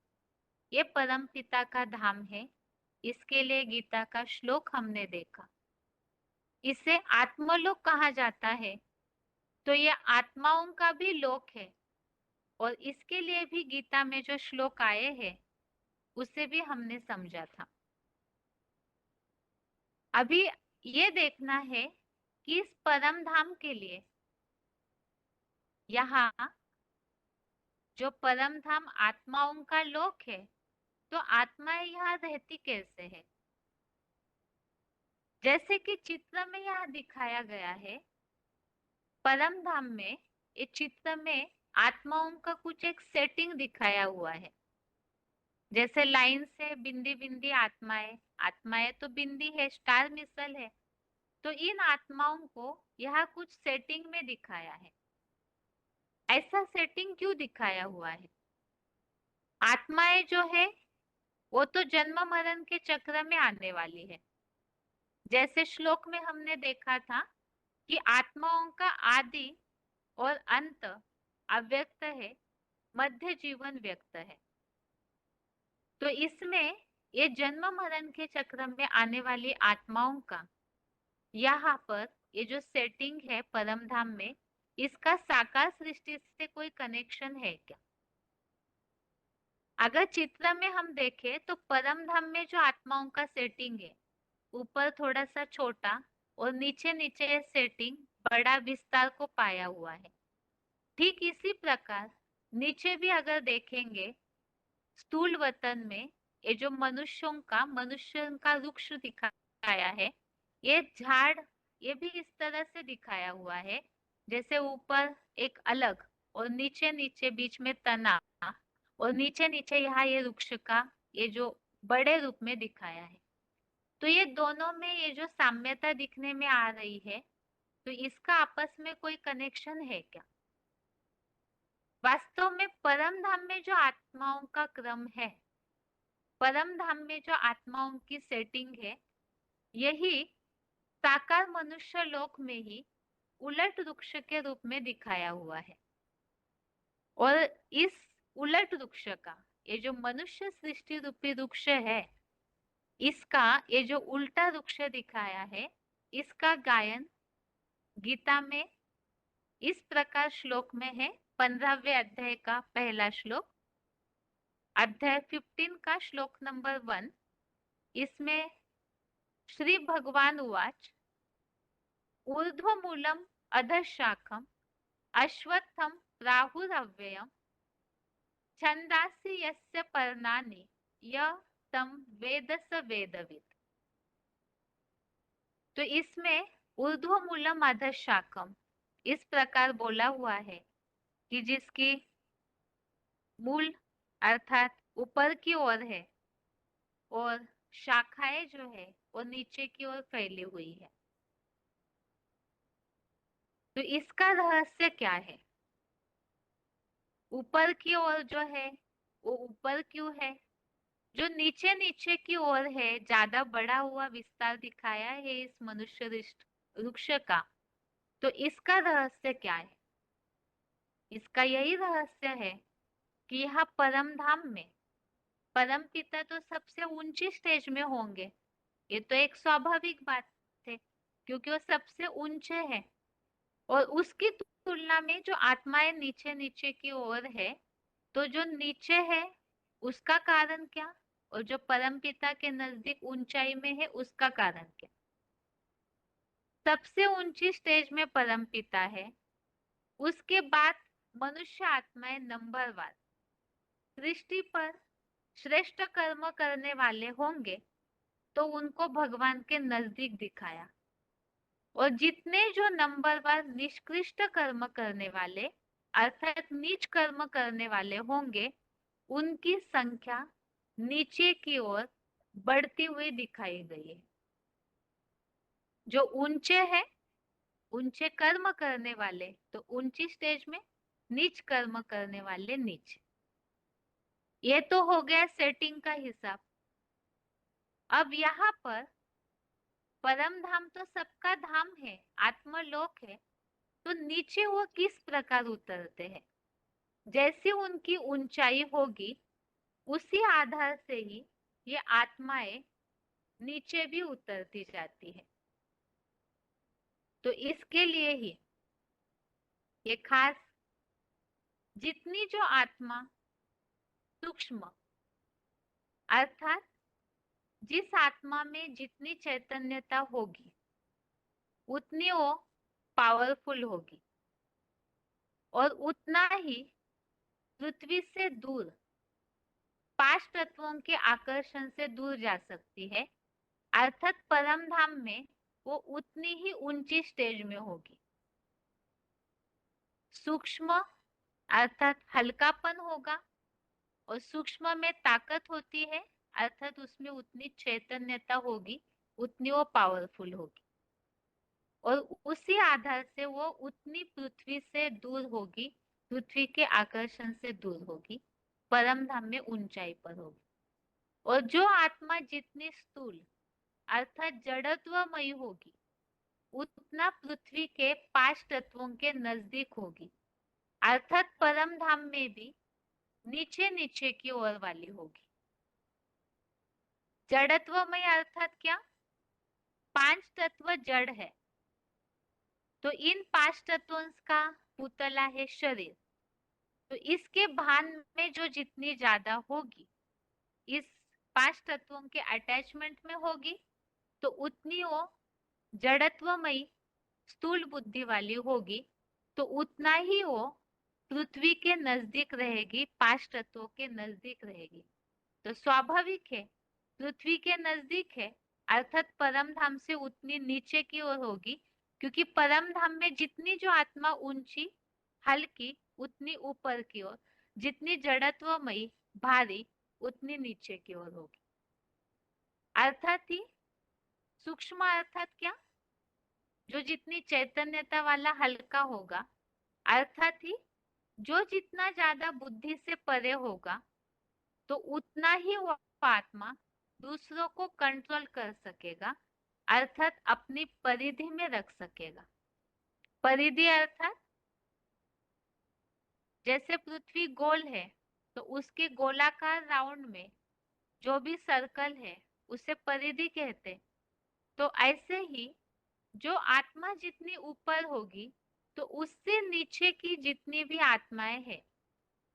ये परम पिता का धाम है। इसके लिए गीता का श्लोक हमने देखा। इसे आत्मलोक कहा जाता है, तो ये आत्माओं का भी लोक है और इसके लिए भी गीता में जो श्लोक आए हैं उसे भी हमने समझा था। अभी ये देखना है कि इस परम धाम के लिए यहाँ जो परम धाम आत्माओं का लोक है, तो आत्माएं यहाँ रहती कैसे है। जैसे कि चित्र में यहाँ दिखाया गया है, परम धाम में इस चित्र में आत्माओं का कुछ एक सेटिंग दिखाया हुआ है। जैसे लाइन से बिंदी बिंदी आत्माएं, आत्माएं तो बिंदी है, स्टार मिसल है, तो इन आत्माओं को यहाँ कुछ सेटिंग में दिखाया है। ऐसा सेटिंग क्यों दिखाया हुआ है? आत्माएं जो है वो तो जन्म मरण के चक्र में आने वाली है। जैसे श्लोक में हमने देखा था कि आत्माओं का आदि और अंत अव्यक्त है, मध्य जीवन व्यक्त है। तो इसमें ये जन्म मरण के चक्र में आने वाली आत्माओं का यहाँ पर ये जो सेटिंग है परम धाम में, इसका साकार सृष्टि से कोई कनेक्शन है क्या? अगर चित्र में हम देखें तो परम धाम में जो आत्माओं का सेटिंग है, ऊपर थोड़ा सा छोटा और नीचे नीचे सेटिंग बड़ा विस्तार को पाया हुआ है। ठीक इसी प्रकार नीचे भी अगर देखेंगे, स्थूल वतन में ये जो मनुष्यों का वृक्ष दिखाया है, ये झाड़, ये भी इस तरह से दिखाया हुआ है, जैसे ऊपर एक अलग और नीचे नीचे बीच में तना और नीचे नीचे यहाँ ये वृक्ष का ये जो बड़े रूप में दिखाया है। तो ये दोनों में ये जो साम्यता दिखने में आ रही है, तो इसका आपस में कोई कनेक्शन है क्या? वास्तव में परम धाम में जो आत्माओं का क्रम है, परम धाम में जो आत्माओं की सेटिंग है, यही साकार मनुष्य लोक में ही उलट वृक्ष के रूप में दिखाया हुआ है। और इस उलट वृक्ष का ये जो मनुष्य सृष्टि रूपी वृक्ष है, इसका ये जो उल्टा वृक्ष दिखाया है, इसका गायन गीता में इस प्रकार श्लोक में है। 15वें अध्याय का पहला श्लोक, अध्याय 15 का श्लोक नंबर 1। इसमें श्री भगवान उवाच, ऊर्ध्वमूलम अधशाखम अश्वत्थम प्राहुरव्ययम छंदासि यस्य पर्णानि य तं वेद स वेदविद। तो इसमें ऊर्ध्वमूलम अधशाखम इस प्रकार बोला हुआ है कि जिसकी मूल अर्थात ऊपर की ओर है और शाखाएं जो है वो नीचे की ओर फैली हुई है। तो इसका रहस्य क्या है? ऊपर की ओर जो है वो ऊपर क्यों है? जो नीचे नीचे की ओर है, ज्यादा बड़ा हुआ विस्तार दिखाया है इस मनुष्य वृक्ष का, तो इसका रहस्य क्या है? इसका यही रहस्य है कि यह परम धाम में परम पिता तो सबसे ऊंची स्टेज में होंगे। ये तो एक स्वाभाविक बात है, क्योंकि वो सबसे ऊंचे हैं। और उसकी तुलना में जो आत्माएं नीचे नीचे की ओर है, तो जो नीचे है उसका कारण क्या, और जो परमपिता के नजदीक ऊंचाई में है उसका कारण क्या। सबसे ऊंची स्टेज में परमपिता है, उसके बाद मनुष्य आत्माएं नंबरवार सृष्टि पर श्रेष्ठ कर्म करने वाले होंगे तो उनको भगवान के नजदीक दिखाया। और जितने जो नंबरवार निष्कृष्ट कर्म करने वाले अर्थात नीच कर्म करने वाले होंगे, उनकी संख्या नीचे की ओर बढ़ती हुई दिखाई गई है। जो ऊंचे हैं, ऊंचे कर्म करने वाले तो ऊंची स्टेज में, नीच कर्म करने वाले नीचे। ये तो हो गया सेटिंग का हिसाब। अब यहाँ पर परम धाम तो सबका धाम है, आत्मलोक है, तो नीचे वो किस प्रकार उतरते हैं, जैसी उनकी ऊंचाई होगी उसी आधार से ही ये आत्माएं नीचे भी उतरती जाती है। तो इसके लिए ही ये खास, जितनी जो आत्मा सूक्ष्म अर्थात जिस आत्मा में जितनी चैतन्यता होगी उतनी वो पावरफुल होगी और उतना ही पृथ्वी से दूर, पांच तत्वों के आकर्षण से दूर जा सकती है। अर्थात परम धाम में वो उतनी ही ऊंची स्टेज में होगी। सूक्ष्म अर्थात हल्कापन होगा, और सूक्ष्म में ताकत होती है अर्थात उसमें उतनी चैतन्यता होगी, उतनी वो पावरफुल होगी। और उसी आधार से वो उतनी पृथ्वी से दूर होगी, पृथ्वी के आकर्षण से दूर होगी, परम धाम में ऊंचाई पर होगी। और जो आत्मा जितनी स्थूल अर्थात जड़त्वमयी होगी उतना पृथ्वी के पांच तत्वों के नजदीक होगी, अर्थात परम धाम में भी नीचे नीचे की ओर वाली होगी। जड़त्वमय अर्थात क्या, पांच तत्व जड़ है, तो इन पांच तत्वों का पुतला है शरीर। तो इसके भान में जो जितनी ज्यादा होगी, इस पांच तत्वों के अटैचमेंट में होगी, तो उतनी वो जड़त्वमयी स्थूल बुद्धि वाली होगी, तो उतना ही वो पृथ्वी के नजदीक रहेगी, पांच तत्वों के नजदीक रहेगी। तो स्वाभाविक है पृथ्वी के नजदीक है अर्थात परम धाम से उतनी नीचे की ओर होगी, क्योंकि परम धाम में जितनी जो आत्मा ऊंची हल्की उतनी ऊपर की ओर, जितनी जड़त्वमयी भारी उतनी नीचे की ओर होगी। अर्थात ही सूक्ष्म अर्थात क्या, जो जितनी चैतन्यता वाला हल्का होगा, अर्थात ही जो जितना ज्यादा बुद्धि से परे होगा, तो उतना ही वो आत्मा दूसरों को कंट्रोल कर सकेगा अर्थात अपनी परिधि में रख सकेगा। परिधि अर्थात जैसे पृथ्वी गोल है तो उसके गोलाकार राउंड में जो भी सर्कल है उसे परिधि कहते। तो ऐसे ही जो आत्मा जितनी ऊपर होगी तो उससे नीचे की जितनी भी आत्माएं हैं,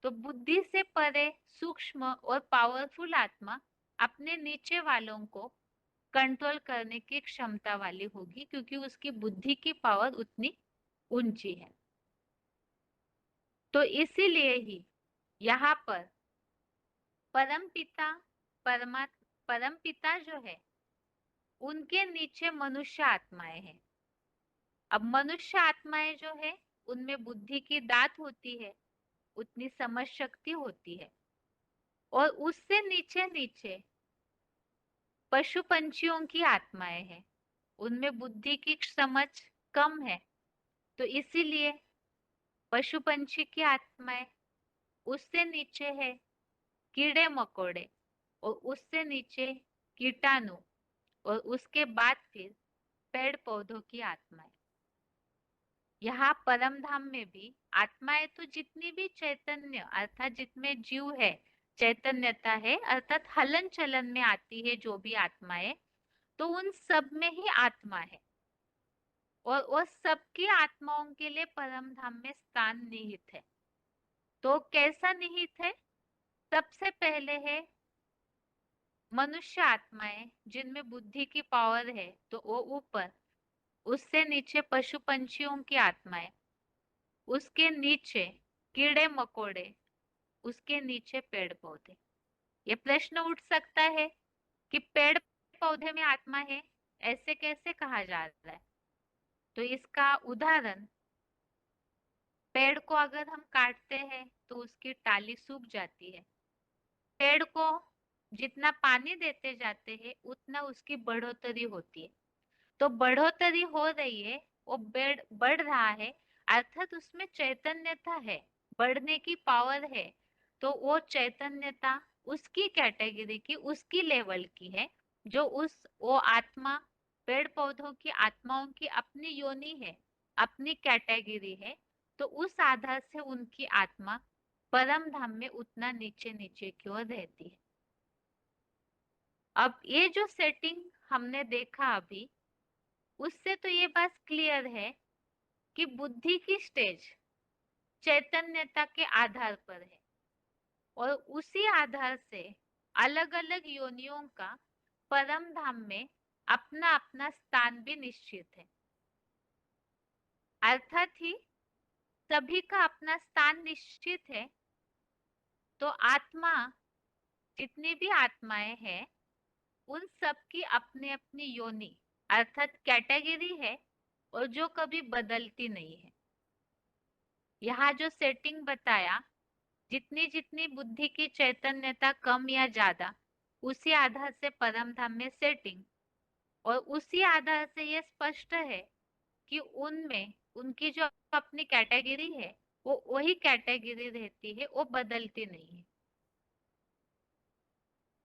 तो बुद्धि से परे सूक्ष्म और पावरफुल आत्मा अपने नीचे वालों को कंट्रोल करने की क्षमता वाली होगी, क्योंकि उसकी बुद्धि की पावर उतनी ऊंची है। तो इसीलिए ही यहाँ पर परम पिता परम पिता जो है उनके नीचे मनुष्य आत्माएं हैं। अब मनुष्य आत्माएं जो है उनमें बुद्धि की दात होती है, उतनी समझ शक्ति होती है। और उससे नीचे नीचे पशु पंछियों की आत्माएं हैं, उनमें बुद्धि की समझ कम है, तो इसीलिए पशु पंछी की आत्माएं। उससे नीचे है कीड़े मकोड़े, और उससे नीचे कीटाणु, और उसके बाद फिर पेड़ पौधों की आत्माएं। यहाँ परम धाम में भी आत्माएं तो जितनी भी चैतन्य अर्थात जितने जीव है, चैतन्यता है अर्थात हलन चलन में आती है जो भी आत्माएं, तो उन सब में ही आत्मा है। और वो सबकी आत्माओं के लिए परम धाम में स्थान निहित है। तो कैसा निहित है? सबसे पहले है मनुष्य आत्माएं जिनमें बुद्धि की पावर है, तो वो ऊपर। उससे नीचे पशु पंछियों की आत्माएं, उसके नीचे कीड़े मकोड़े, उसके नीचे पेड़ पौधे। ये प्रश्न उठ सकता है कि पेड़ पौधे में आत्मा है, ऐसे कैसे कहा जा रहा है? तो इसका उदाहरण, पेड़ को अगर हम काटते हैं तो उसकी टाली सूख जाती है। पेड़ को जितना पानी देते जाते हैं उतना उसकी बढ़ोतरी होती है। तो बढ़ोतरी हो रही है, वो पेड़ बढ़ रहा है, अर्थात उसमें चैतन्यता है, बढ़ने की पावर है। तो वो चैतन्यता उसकी कैटेगरी की, उसकी लेवल की है, जो वो आत्मा, पेड़ पौधों की आत्माओं की अपनी योनि है, अपनी कैटेगरी है। तो उस आधार से उनकी आत्मा परम धाम में उतना नीचे नीचे की ओर रहती है। अब ये जो सेटिंग हमने देखा अभी, उससे तो ये बात क्लियर है कि बुद्धि की स्टेज चैतन्यता के आधार पर है, और उसी आधार से अलग अलग योनियों का परम धाम में अपना अपना स्थान भी निश्चित है। अर्थात ही सभी का अपना स्थान निश्चित है। तो आत्मा, जितनी भी आत्माएं हैं, उन सब की अपनी अपनी योनि अर्थात कैटेगरी है, और जो कभी बदलती नहीं है। यहाँ जो सेटिंग बताया, जितनी जितनी बुद्धि की चैतन्यता कम या ज्यादा, उसी आधार से परम धाम में सेटिंग। और उसी आधार से ये स्पष्ट है कि उनमें उनकी जो अपनी कैटेगरी है, वो वही कैटेगरी रहती है, वो बदलती नहीं है।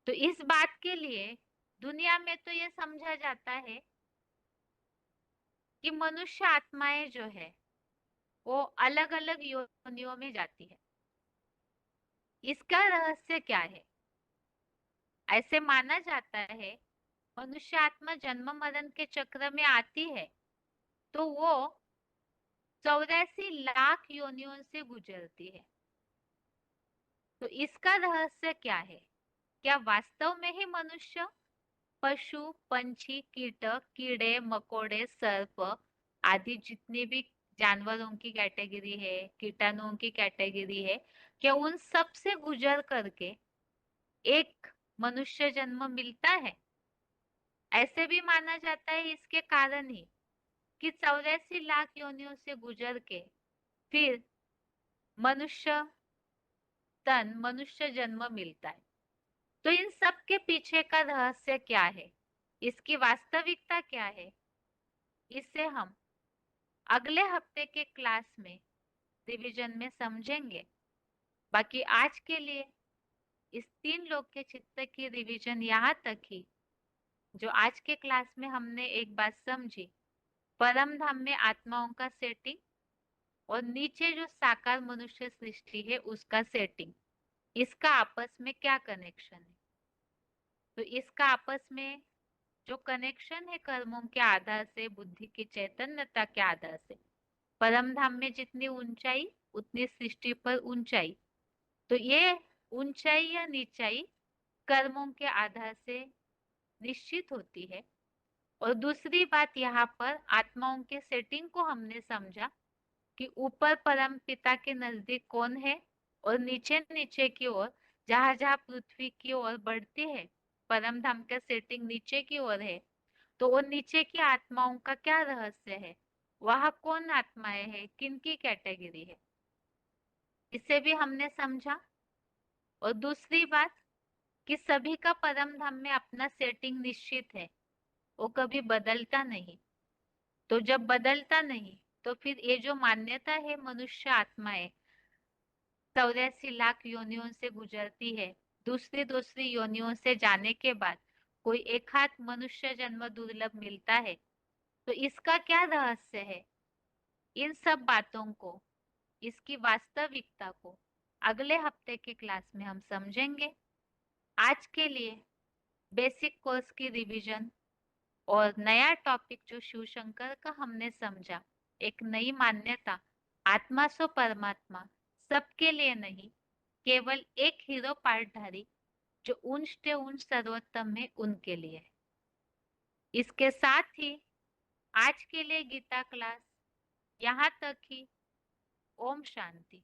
तो इस बात के लिए दुनिया में तो ये समझा जाता है कि मनुष्य आत्माएं जो है वो अलग अलग योनियों में जाती है। इसका रहस्य क्या है? ऐसे माना जाता है, मनुष्य आत्मा जन्म मरण के चक्र में आती है तो वो 84 लाख योनियों से गुजरती है। तो इसका रहस्य क्या है? क्या वास्तव में ही मनुष्य, पशु पंछी, कीटक, कीड़े मकोड़े, सर्प आदि जितने भी जानवरों की कैटेगरी है, कीटाणुओं की कैटेगरी है, क्या उन सब से गुजर करके एक मनुष्य जन्म मिलता है? ऐसे भी माना जाता है इसके कारण ही कि 84 लाख योनियों से गुजर के फिर मनुष्य तन, मनुष्य जन्म मिलता है। तो इन सब के पीछे का रहस्य क्या है, इसकी वास्तविकता क्या है, इसे हम अगले हफ्ते के क्लास में रिवीजन में समझेंगे। बाकी आज के लिए इस 3 लोक के चित्र की रिवीजन यहाँ तक ही। जो आज के क्लास में हमने एक बात समझी, परम धाम में आत्माओं का सेटिंग और नीचे जो साकार मनुष्य सृष्टि है उसका सेटिंग, इसका आपस में क्या कनेक्शन है? तो इसका आपस में जो कनेक्शन है कर्मों के आधार से, बुद्धि की चैतन्यता के आधार से, परम धाम में जितनी ऊंचाई उतनी सृष्टि पर ऊंचाई। तो ये ऊंचाई या नीचाई कर्मों के आधार से निश्चित होती है। और दूसरी बात, यहाँ पर आत्माओं के सेटिंग को हमने समझा कि ऊपर परम पिता के नजदीक कौन है, और नीचे नीचे की ओर, जहां जहां पृथ्वी की ओर बढ़ती है, परम धाम का सेटिंग नीचे की ओर है। तो वो नीचे की आत्माओं का क्या रहस्य है, वहां कौन आत्माएं हैं, किनकी कैटेगरी है, इसे भी हमने समझा। और दूसरी बात कि सभी का परम धाम में अपना सेटिंग निश्चित है, वो कभी बदलता नहीं। तो जब बदलता नहीं, तो फिर ये जो मान्यता है मनुष्य आत्माएं 84 लाख योनियों से गुजरती है, दूसरी दूसरी योनियों से जाने के बाद कोई एक हाथ मनुष्य जन्म दुर्लभ मिलता है, तो इसका क्या रहस्य है? इन सब बातों को, इसकी वास्तविकता को अगले हफ्ते के क्लास में हम समझेंगे। आज के लिए बेसिक कोर्स की रिवीजन और नया टॉपिक जो शिव शंकर का हमने समझा, एक नई मान्यता, आत्मा सो परमात्मा, सबके लिए नहीं, केवल एक हीरो पार्टधारी जो उच्च उच्च सर्वोत्तम है उनके लिए है। इसके साथ ही आज के लिए गीता क्लास यहाँ तक ही। ओम शांति।